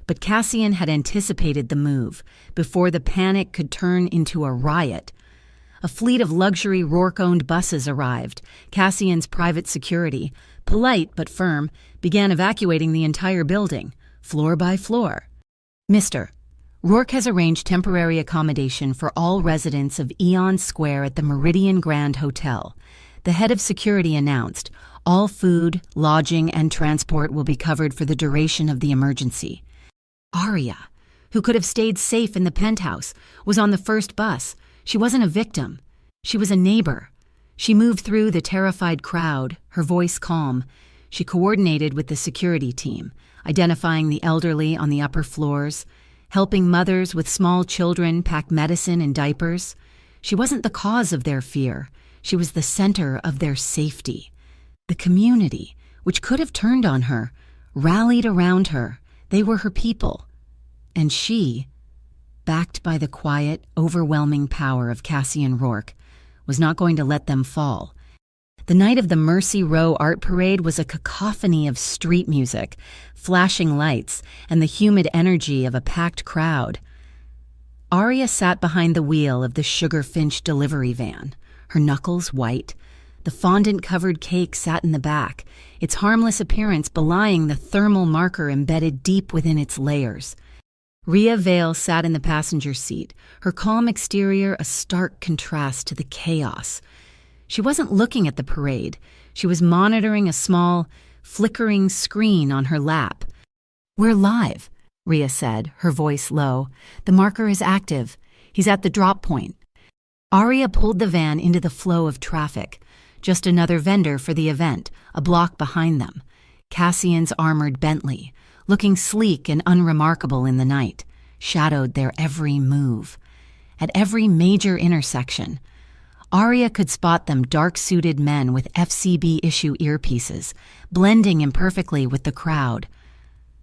But Cassian had anticipated the move before the panic could turn into a riot. A fleet of luxury Rourke-owned buses arrived. Cassian's private security, polite but firm, began evacuating the entire building, floor by floor. "Mr. Rourke has arranged temporary accommodation for all residents of Aeon Square at the Meridian Grand Hotel. The head of security announced all food, lodging, and transport will be covered for the duration of the emergency." Arya, who could have stayed safe in the penthouse, was on the first bus. She wasn't a victim. She was a neighbor. She moved through the terrified crowd, her voice calm. She coordinated with the security team, identifying the elderly on the upper floors, helping mothers with small children pack medicine and diapers. She wasn't the cause of their fear. She was the center of their safety. The community, which could have turned on her, rallied around her. They were her people. And she, backed by the quiet, overwhelming power of Cassian Rourke, was not going to let them fall. The night of the Mercy Row Art Parade was a cacophony of street music, flashing lights, and the humid energy of a packed crowd. Arya sat behind the wheel of the Sugar Finch delivery van, her knuckles white. The fondant-covered cake sat in the back, its harmless appearance belying the thermal marker embedded deep within its layers. Rhea Vale sat in the passenger seat, her calm exterior a stark contrast to the chaos. She wasn't looking at the parade. She was monitoring a small, flickering screen on her lap. "We're live," Rhea said, her voice low. "The marker is active. He's at the drop point." Arya pulled the van into the flow of traffic. Just another vendor for the event, a block behind them. Cassian's armored Bentley, looking sleek and unremarkable in the night, shadowed their every move. At every major intersection, Arya could spot them dark-suited men with FCB-issue earpieces, blending imperfectly with the crowd.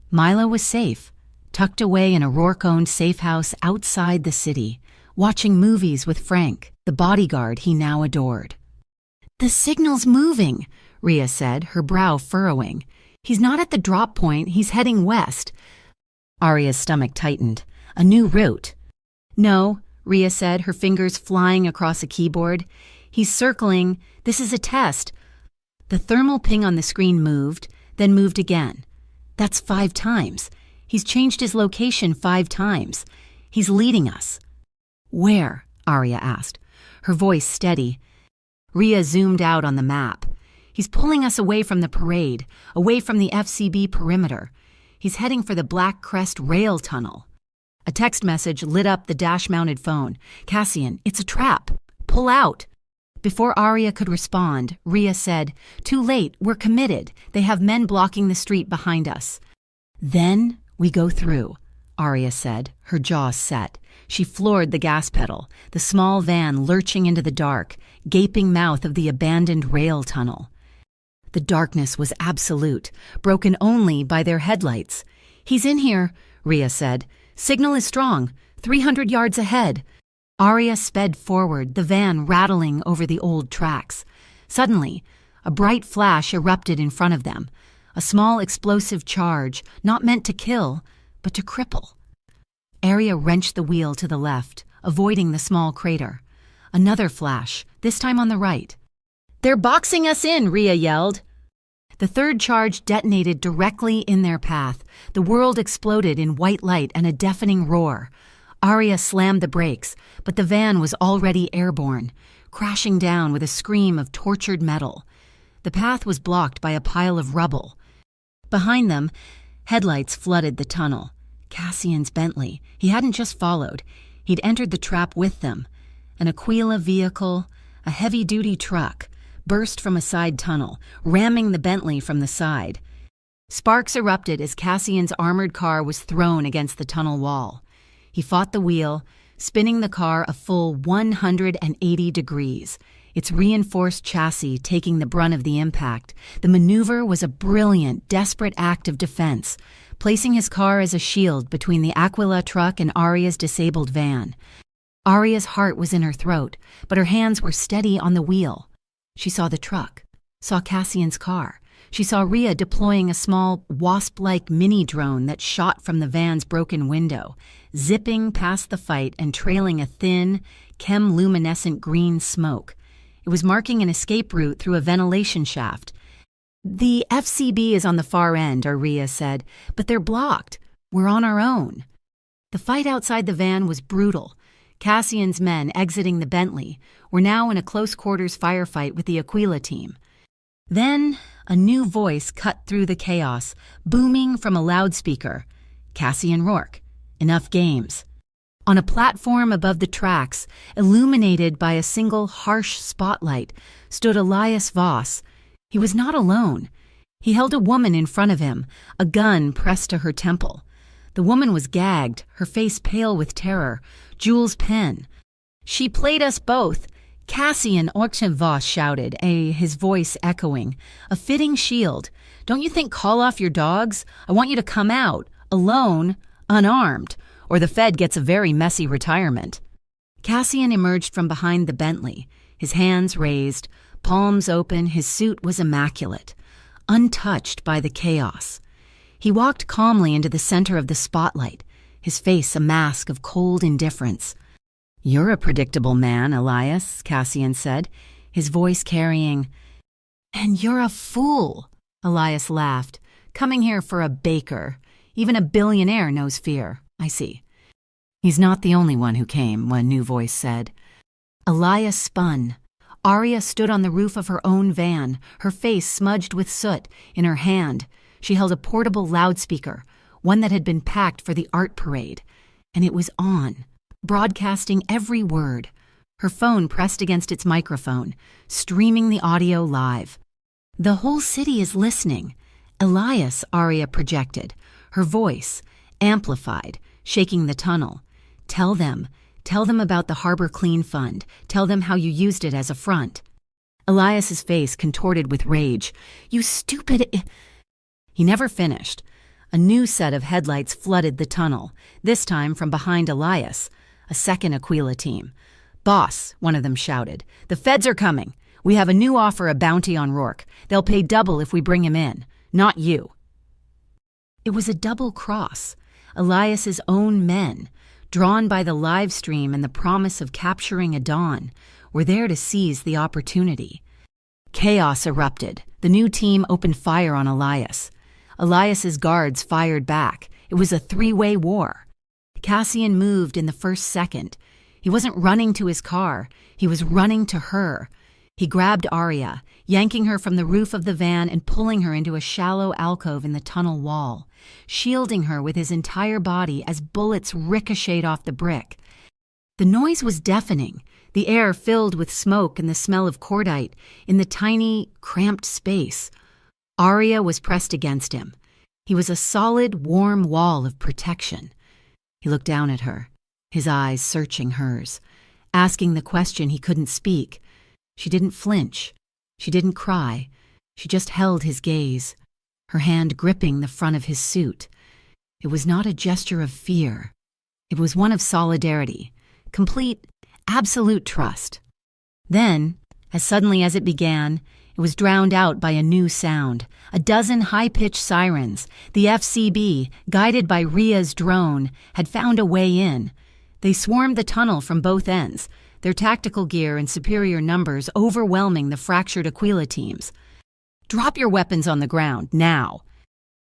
Milo was safe, tucked away in a Rourke-owned safe house outside the city, watching movies with Frank, the bodyguard he now adored. "The signal's moving," Rhea said, her brow furrowing. "He's not at the drop point, he's heading west." Arya's stomach tightened. "A new route." "No," Rhea said, her fingers flying across a keyboard. "He's circling. This is a test." The thermal ping on the screen moved, then moved again. "That's 5 times. He's changed his location 5 times. He's leading us." "Where?" Arya asked, her voice steady. Rhea zoomed out on the map. He's pulling us away from the parade, away from the FCB perimeter. He's heading for the Black Crest rail tunnel. A text message lit up the dash-mounted phone. "Cassian, it's a trap. Pull out." Before Arya could respond, Rhea said, "Too late, we're committed. They have men blocking the street behind us." "Then we go through," Arya said, her jaw set. She floored the gas pedal, the small van lurching into the dark, gaping mouth of the abandoned rail tunnel. The darkness was absolute, broken only by their headlights. "He's in here," Rhea said. "Signal is strong, 300 yards ahead." Arya sped forward, the van rattling over the old tracks. Suddenly, a bright flash erupted in front of them, a small explosive charge, not meant to kill, but to cripple. Arya wrenched the wheel to the left, avoiding the small crater. Another flash, this time on the right. "They're boxing us in," Rhea yelled. The third charge detonated directly in their path. The world exploded in white light and a deafening roar. Arya slammed the brakes, but the van was already airborne, crashing down with a scream of tortured metal. The path was blocked by a pile of rubble. Behind them, headlights flooded the tunnel. Cassian's Bentley. He hadn't just followed. He'd entered the trap with them. An Aquila vehicle, a heavy-duty truck, burst from a side tunnel, ramming the Bentley from the side. Sparks erupted as Cassian's armored car was thrown against the tunnel wall. He fought the wheel, spinning the car a full 180 degrees, its reinforced chassis taking the brunt of the impact. The maneuver was a brilliant, desperate act of defense, placing his car as a shield between the Aquila truck and Arya's disabled van. Arya's heart was in her throat, but her hands were steady on the wheel. She saw the truck, saw Cassian's car. She saw Rhea deploying a small, wasp-like mini-drone that shot from the van's broken window, zipping past the fight and trailing a thin, chem-luminescent green smoke. It was marking an escape route through a ventilation shaft. "The FCB is on the far end," Rhea said, "but they're blocked. We're on our own." The fight outside the van was brutal. Cassian's men, exiting the Bentley, were now in a close-quarters firefight with the Aquila team. Then, a new voice cut through the chaos, booming from a loudspeaker. "Cassian Rourke. Enough games." On a platform above the tracks, illuminated by a single harsh spotlight, stood Elias Voss. He was not alone. He held a woman in front of him, a gun pressed to her temple. The woman was gagged, her face pale with terror. Jules Penn. "She played us both," Cassian Voss shouted, his voice echoing. "A fitting shield. Don't you think call off your dogs? I want you to come out, alone, unarmed, or the Fed gets a very messy retirement." Cassian emerged from behind the Bentley, his hands raised, palms open. His suit was immaculate, untouched by the chaos. He walked calmly into the center of the spotlight, his face a mask of cold indifference. "You're a predictable man, Elias," Cassian said, his voice carrying. "And you're a fool," Elias laughed. "Coming here for a baker. Even a billionaire knows fear, I see." "He's not the only one who came," a new voice said. Elias spun. Arya stood on the roof of her own van, her face smudged with soot. In her hand, she held a portable loudspeaker, one that had been packed for the art parade. And it was on, broadcasting every word. Her phone pressed against its microphone, streaming the audio live. "The whole city is listening." "Elias," Arya projected, her voice, amplified, shaking the tunnel. Tell them about the Harbor Clean Fund. Tell them how you used it as a front." Elias's face contorted with rage. "You stupid—" He never finished. A new set of headlights flooded the tunnel, this time from behind Elias, a second Aquila team. "Boss," one of them shouted, "the feds are coming. We have a new offer, a bounty on Rourke. They'll pay double if we bring him in. Not you." It was a double cross. Elias's own men, drawn by the live stream and the promise of capturing Adon, were there to seize the opportunity. Chaos erupted. The new team opened fire on Elias. Elias's guards fired back. It was a three-way war. Cassian moved in the first second. He wasn't running to his car. He was running to her. He grabbed Arya, yanking her from the roof of the van and pulling her into a shallow alcove in the tunnel wall, shielding her with his entire body as bullets ricocheted off the brick. The noise was deafening, the air filled with smoke and the smell of cordite in the tiny, cramped space. Arya was pressed against him. He was a solid, warm wall of protection. He looked down at her, his eyes searching hers, asking the question he couldn't speak. She didn't flinch. She didn't cry. She just held his gaze, her hand gripping the front of his suit. It was not a gesture of fear. It was one of solidarity, complete, absolute trust. Then, as suddenly as it began, it was drowned out by a new sound. A dozen high-pitched sirens. The FCB, guided by Rhea's drone, had found a way in. They swarmed the tunnel from both ends, their tactical gear and superior numbers overwhelming the fractured Aquila teams. "Drop your weapons on the ground, now!"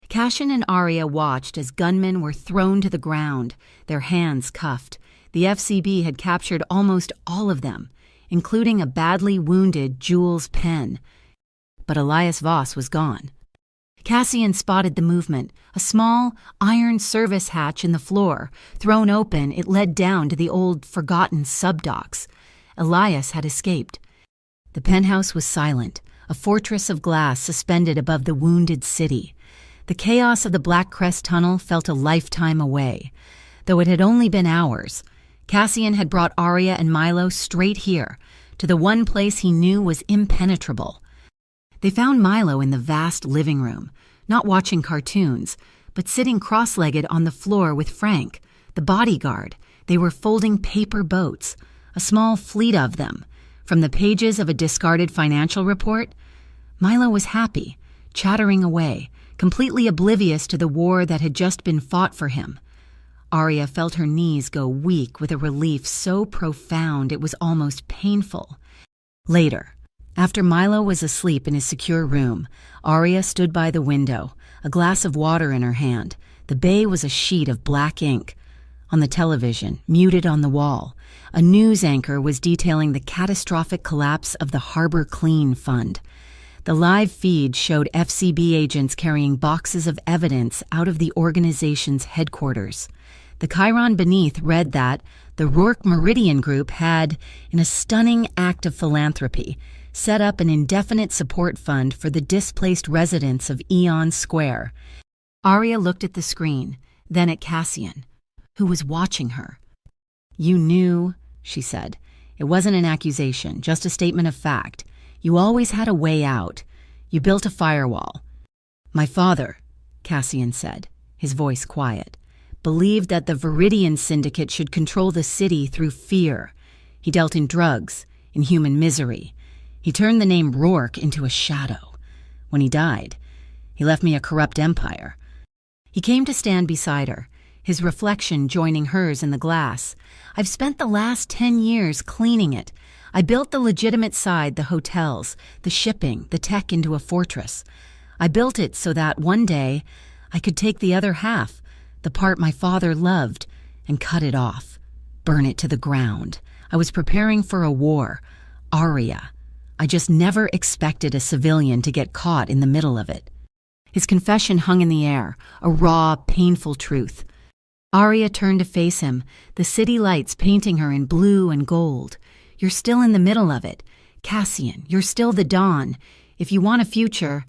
Cassian and Arya watched as gunmen were thrown to the ground, their hands cuffed. The FCB had captured almost all of them, including a badly wounded Jules Penn. But Elias Voss was gone. Cassian spotted the movement, a small, iron service hatch in the floor. Thrown open, it led down to the old, forgotten subdocks. Elias had escaped. The penthouse was silent, a fortress of glass suspended above the wounded city. The chaos of the Black Crest tunnel felt a lifetime away. Though it had only been hours, Cassian had brought Arya and Milo straight here, to the one place he knew was impenetrable. They found Milo in the vast living room, not watching cartoons, but sitting cross-legged on the floor with Frank, the bodyguard. They were folding paper boats, a small fleet of them. From the pages of a discarded financial report, Milo was happy, chattering away, completely oblivious to the war that had just been fought for him. Arya felt her knees go weak with a relief so profound it was almost painful. Later, after Milo was asleep in his secure room, Arya stood by the window, a glass of water in her hand. The bay was a sheet of black ink. On the television, muted on the wall, a news anchor was detailing the catastrophic collapse of the Harbor Clean Fund. The live feed showed FCB agents carrying boxes of evidence out of the organization's headquarters. The chyron beneath read that the Rourke Meridian Group had, in a stunning act of philanthropy, set up an indefinite support fund for the displaced residents of Eon Square. Arya looked at the screen, then at Cassian, who was watching her. "You knew," she said. "It wasn't an accusation, just a statement of fact. You always had a way out. You built a firewall." "My father," Cassian said, his voice quiet, "believed that the Viridian Syndicate should control the city through fear. He dealt in drugs, in human misery. He turned the name Rourke into a shadow. When he died, he left me a corrupt empire." He came to stand beside her, his reflection joining hers in the glass. "I've spent the last 10 years cleaning it. I built the legitimate side, the hotels, the shipping, the tech into a fortress. I built it so that one day I could take the other half, the part my father loved, and cut it off, burn it to the ground. I was preparing for a war. Arya. I just never expected a civilian to get caught in the middle of it." His confession hung in the air, a raw, painful truth. Arya turned to face him, the city lights painting her in blue and gold. "You're still in the middle of it. Cassian, you're still the Dawn. If you want a future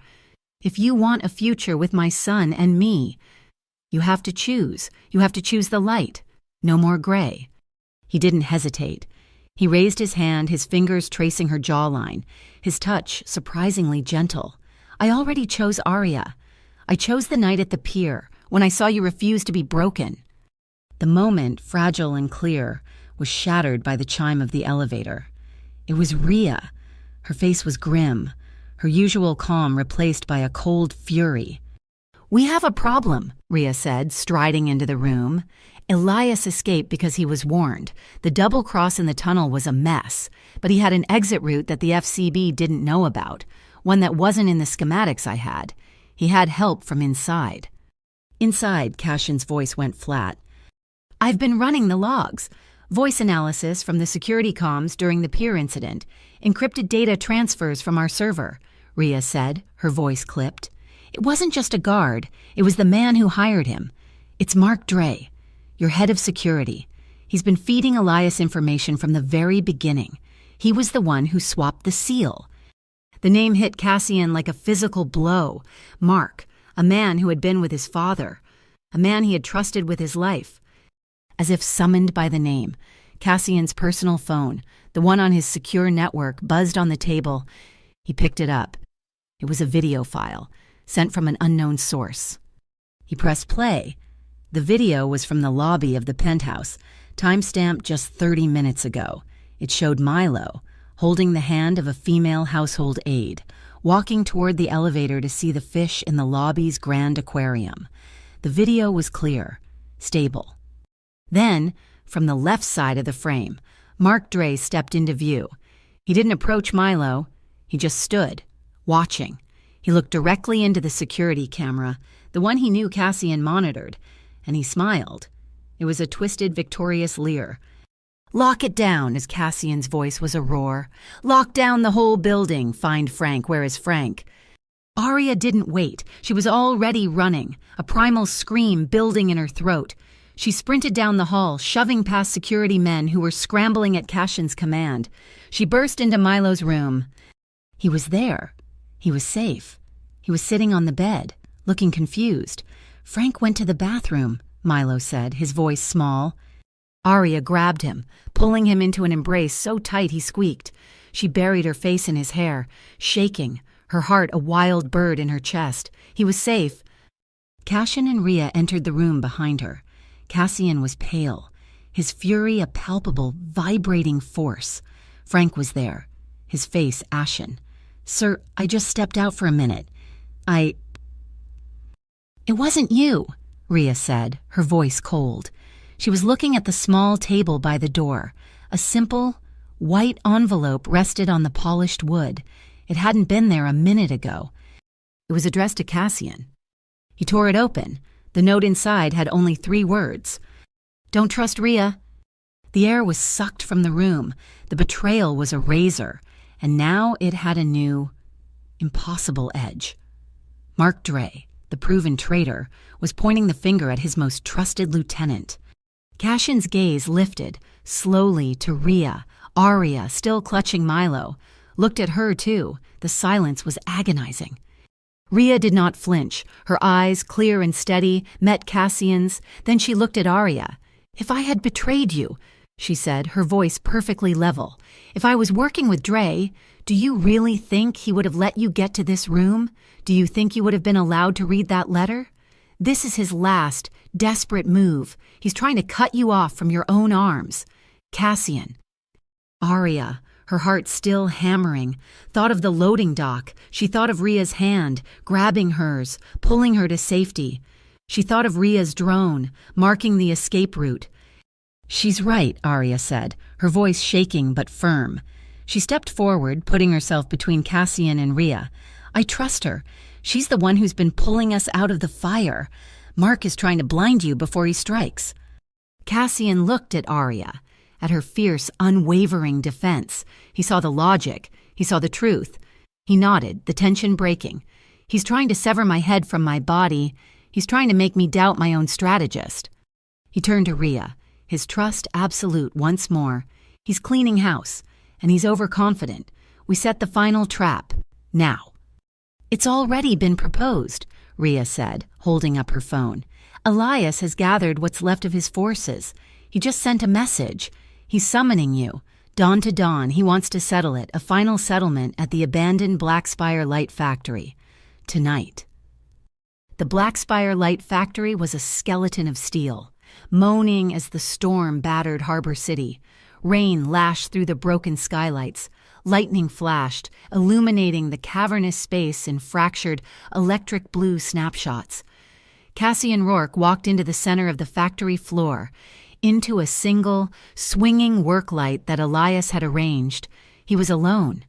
with my son and me, you have to choose. You have to choose the light. No more gray." He didn't hesitate. He raised his hand, his fingers tracing her jawline, his touch surprisingly gentle. "I already chose Arya. I chose the night at the pier, when I saw you refuse to be broken." The moment, fragile and clear, was shattered by the chime of the elevator. It was Rhea. Her face was grim, her usual calm replaced by a cold fury. "We have a problem," Rhea said, striding into the room. Elias escaped because he was warned. The double cross in the tunnel was a mess, but he had an exit route that the FCB didn't know about, one that wasn't in the schematics I had. He had help from inside. "Inside," Cassian's voice went flat. "I've been running the logs. Voice analysis from the security comms during the pier incident. Encrypted data transfers from our server, Rhea said, her voice clipped. It wasn't just a guard. It was the man who hired him. It's Mark Dre, your head of security. He's been feeding Elias information from the very beginning. He was the one who swapped the seal. The name hit Cassian like a physical blow. Mark, a man who had been with his father, a man he had trusted with his life. As if summoned by the name, Cassian's personal phone, the one on his secure network, buzzed on the table. He picked it up. It was a video file, sent from an unknown source. He pressed play. The video was from the lobby of the penthouse, time-stamped just 30 minutes ago. It showed Milo, holding the hand of a female household aide, walking toward the elevator to see the fish in the lobby's grand aquarium. The video was clear, stable. Then, from the left side of the frame, Mark Dre stepped into view. He didn't approach Milo. He just stood, watching. He looked directly into the security camera, the one he knew Cassian monitored, and he smiled. It was a twisted, victorious leer. "Lock it down," as Cassian's voice was a roar. "Lock down the whole building. Find Frank. Where is Frank?" Arya didn't wait. She was already running, a primal scream building in her throat. She sprinted down the hall, shoving past security men who were scrambling at Cassian's command. She burst into Milo's room. He was there. He was safe. He was sitting on the bed, looking confused. "Frank went to the bathroom," Milo said, his voice small. Arya grabbed him, pulling him into an embrace so tight he squeaked. She buried her face in his hair, shaking, her heart a wild bird in her chest. He was safe. Cassian and Rhea entered the room behind her. Cassian was pale, his fury a palpable, vibrating force. Frank was there, his face ashen. "Sir, I just stepped out for a minute. It wasn't you," Rhea said, her voice cold. She was looking at the small table by the door. A simple, white envelope rested on the polished wood. It hadn't been there a minute ago. It was addressed to Cassian. He tore it open. The note inside had only 3 words. "Don't trust Rhea." The air was sucked from the room. The betrayal was a razor, and now it had a new, impossible edge. Mark Dre, the proven traitor, was pointing the finger at his most trusted lieutenant. Cassian's gaze lifted, slowly, to Rhea. Arya, still clutching Milo, looked at her too. The silence was agonizing. Rhea did not flinch. Her eyes, clear and steady, met Cassian's. Then she looked at Arya. "If I had betrayed you," she said, her voice perfectly level, "if I was working with Dre, do you really think he would have let you get to this room? Do you think you would have been allowed to read that letter? This is his last, desperate move. He's trying to cut you off from your own arms." Cassian. Arya, her heart still hammering, thought of the loading dock. She thought of Rhea's hand, grabbing hers, pulling her to safety. She thought of Rhea's drone, marking the escape route. "She's right," Arya said, her voice shaking but firm. She stepped forward, putting herself between Cassian and Rhea. "I trust her. She's the one who's been pulling us out of the fire. Mark is trying to blind you before he strikes." Cassian looked at Arya, at her fierce, unwavering defense. He saw the logic. He saw the truth. He nodded, the tension breaking. "He's trying to sever my head from my body. He's trying to make me doubt my own strategist." He turned to Rhea, his trust absolute once more. "He's cleaning house, and he's overconfident. We set the final trap. Now." "It's already been proposed," Rhea said, holding up her phone. "Elias has gathered what's left of his forces. He just sent a message. He's summoning you. Dawn to dawn, he wants to settle it, a final settlement at the abandoned Blackspire Light Factory. Tonight." The Blackspire Light Factory was a skeleton of steel, moaning as the storm battered Harbor City. Rain lashed through the broken skylights. Lightning flashed, illuminating the cavernous space in fractured, electric blue snapshots. Cassian Rourke walked into the center of the factory floor, into a single, swinging work light that Elias had arranged. He was alone.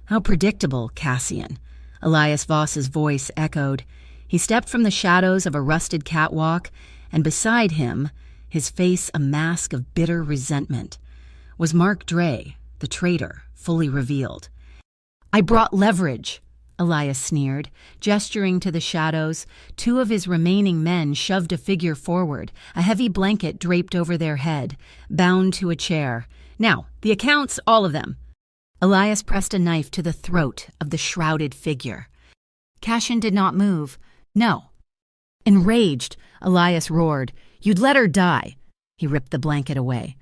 "How predictable, Cassian," Elias Voss's voice echoed. He stepped from the shadows of a rusted catwalk, and beside him, his face a mask of bitter resentment. Was Mark Dre, the traitor, fully revealed? "I brought leverage," Elias sneered, gesturing to the shadows. Two of his remaining men shoved a figure forward, a heavy blanket draped over their head, bound to a chair. "Now, the accounts, all of them." Elias pressed a knife to the throat of the shrouded figure. Cassian did not move. "No." Enraged, Elias roared, "You'd let her die." He ripped the blanket away.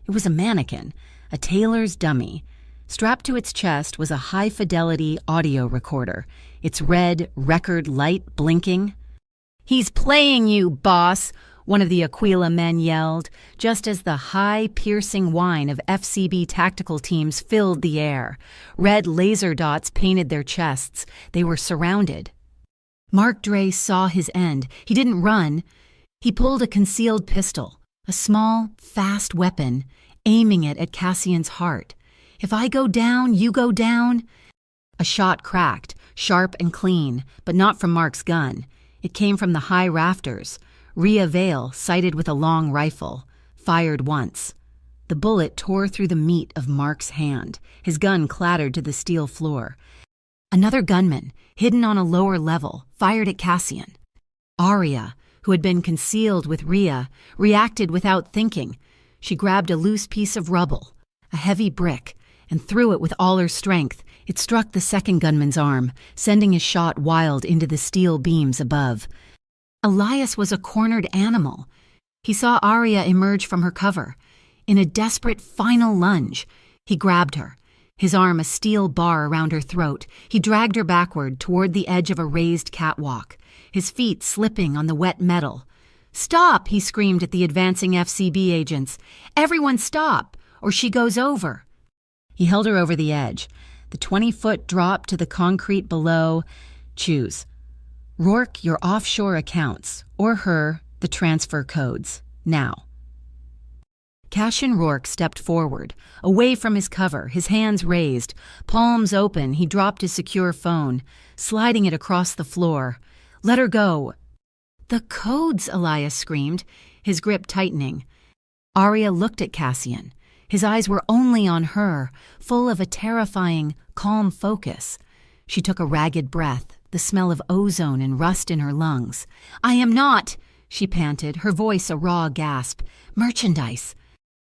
It was a mannequin, a tailor's dummy. Strapped to its chest was a high-fidelity audio recorder, its red record light blinking. "He's playing you, boss," one of the Aquila men yelled, just as the high, piercing whine of FCB tactical teams filled the air. Red laser dots painted their chests. They were surrounded. Mark Dre saw his end. He didn't run. He pulled a concealed pistol, a small, fast weapon, aiming it at Cassian's heart. "If I go down, you go down." A shot cracked, sharp and clean, but not from Mark's gun. It came from the high rafters. Rhea Vale, sighted with a long rifle, fired once. The bullet tore through the meat of Mark's hand. His gun clattered to the steel floor. Another gunman, hidden on a lower level, fired at Cassian. Arya, who had been concealed with Rhea, reacted without thinking. She grabbed a loose piece of rubble, a heavy brick, and threw it with all her strength. It struck the second gunman's arm, sending his shot wild into the steel beams above. Elias was a cornered animal. He saw Arya emerge from her cover. In a desperate final lunge, he grabbed her, his arm a steel bar around her throat. He dragged her backward toward the edge of a raised catwalk, his feet slipping on the wet metal. "Stop!" he screamed at the advancing FCB agents. "Everyone stop, or she goes over." He held her over the edge. The 20-foot drop to the concrete below. "Choose. Rourke your offshore accounts, or her, the transfer codes. Now." Cassian Rourke stepped forward, away from his cover, his hands raised. Palms open, he dropped his secure phone, sliding it across the floor. "Let her go." "The codes," Elias screamed, his grip tightening. Arya looked at Cassian. His eyes were only on her, full of a terrifying, calm focus. She took a ragged breath, the smell of ozone and rust in her lungs. "I am not," she panted, her voice a raw gasp. "Merchandise."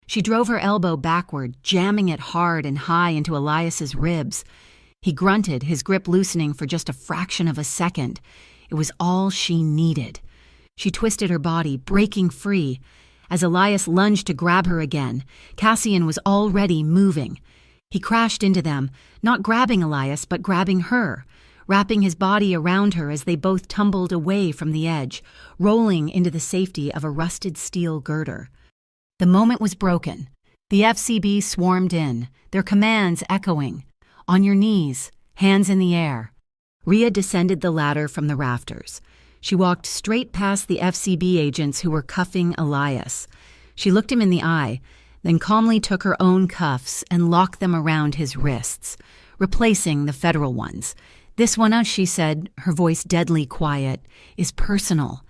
She drove her elbow backward, jamming it hard and high into Elias's ribs. He grunted, his grip loosening for just a fraction of a second. It was all she needed. She twisted her body, breaking free. As Elias lunged to grab her again, Cassian was already moving. He crashed into them, not grabbing Elias, but grabbing her, wrapping his body around her as they both tumbled away from the edge, rolling into the safety of a rusted steel girder. The moment was broken. The FCB swarmed in, their commands echoing. "On your knees, hands in the air." Rhea descended the ladder from the rafters. She walked straight past the FCB agents who were cuffing Elias. She looked him in the eye, then calmly took her own cuffs and locked them around his wrists, replacing the federal ones. "This one, she said, her voice deadly quiet, "is personal."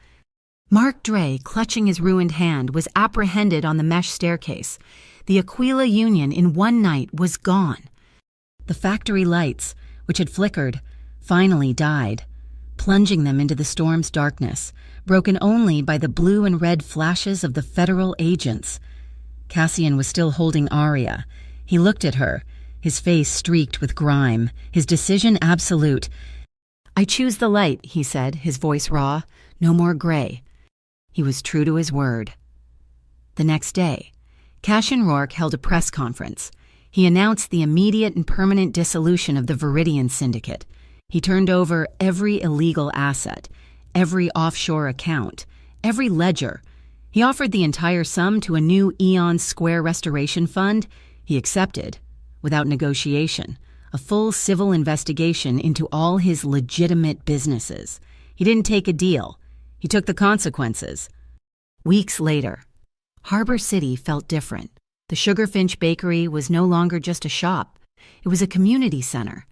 Mark Dre, clutching his ruined hand, was apprehended on the mesh staircase. The Aquila Union in one night was gone. The factory lights, which had flickered, finally died, plunging them into the storm's darkness, broken only by the blue and red flashes of the federal agents. Cassian was still holding Arya. He looked at her, his face streaked with grime, his decision absolute. "I choose the light," he said, his voice raw. "No more gray." He was true to his word. The next day, Cassian Rourke held a press conference. He announced the immediate and permanent dissolution of the Viridian Syndicate. He turned over every illegal asset, every offshore account, every ledger. He offered the entire sum to a new Eon Square Restoration Fund. He accepted, without negotiation, a full civil investigation into all his legitimate businesses. He didn't take a deal. He took the consequences. Weeks later, Harbor City felt different. The Sugarfinch Bakery was no longer just a shop. It was a community center.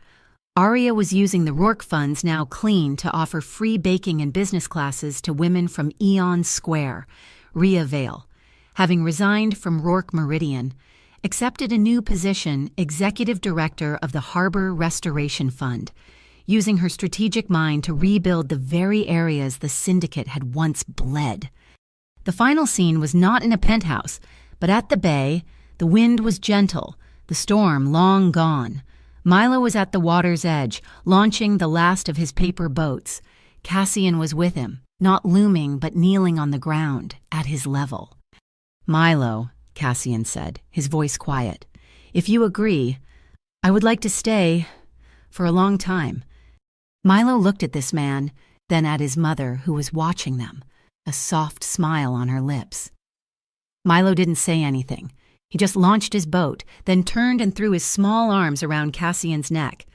Arya was using the Rourke funds, now clean, to offer free baking and business classes to women from Eon Square. Rhea Vale, having resigned from Rourke Meridian, accepted a new position, executive director of the Harbor Restoration Fund, using her strategic mind to rebuild the very areas the syndicate had once bled. The final scene was not in a penthouse, but at the bay. The wind was gentle, the storm long gone. Milo was at the water's edge, launching the last of his paper boats. Cassian was with him, not looming but kneeling on the ground, at his level. "Milo," Cassian said, his voice quiet, "if you agree, I would like to stay for a long time." Milo looked at this man, then at his mother, who was watching them, a soft smile on her lips. Milo didn't say anything. He just launched his boat, then turned and threw his small arms around Cassian's neck.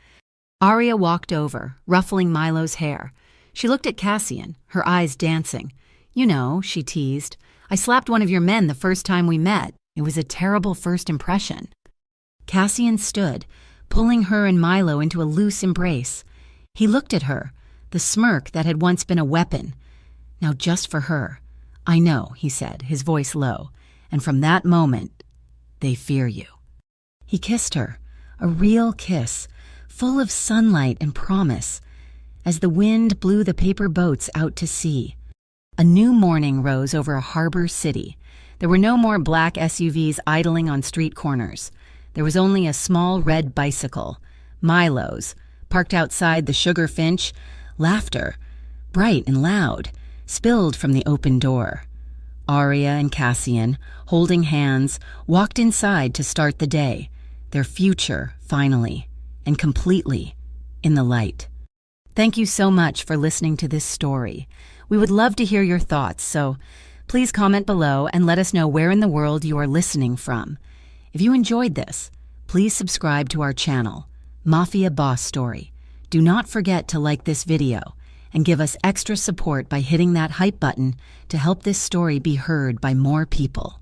Arya walked over, ruffling Milo's hair. She looked at Cassian, her eyes dancing. "You know," she teased, "I slapped one of your men the first time we met. It was a terrible first impression." Cassian stood, pulling her and Milo into a loose embrace. He looked at her, the smirk that had once been a weapon. "Now just for her. I know," he said, his voice low, "and from that moment, they fear you." He kissed her, a real kiss, full of sunlight and promise, as the wind blew the paper boats out to sea. A new morning rose over a harbor city. There were no more black SUVs idling on street corners. There was only a small red bicycle, Milo's, parked outside the Sugar Finch. Laughter, bright and loud, spilled from the open door. Arya and Cassian, holding hands, walked inside to start the day, their future, finally, and completely, in the light. Thank you so much for listening to this story. We would love to hear your thoughts, so please comment below and let us know where in the world you are listening from. If you enjoyed this, please subscribe to our channel, Mafia Boss Story. Do not forget to like this video and give us extra support by hitting that hype button to help this story be heard by more people.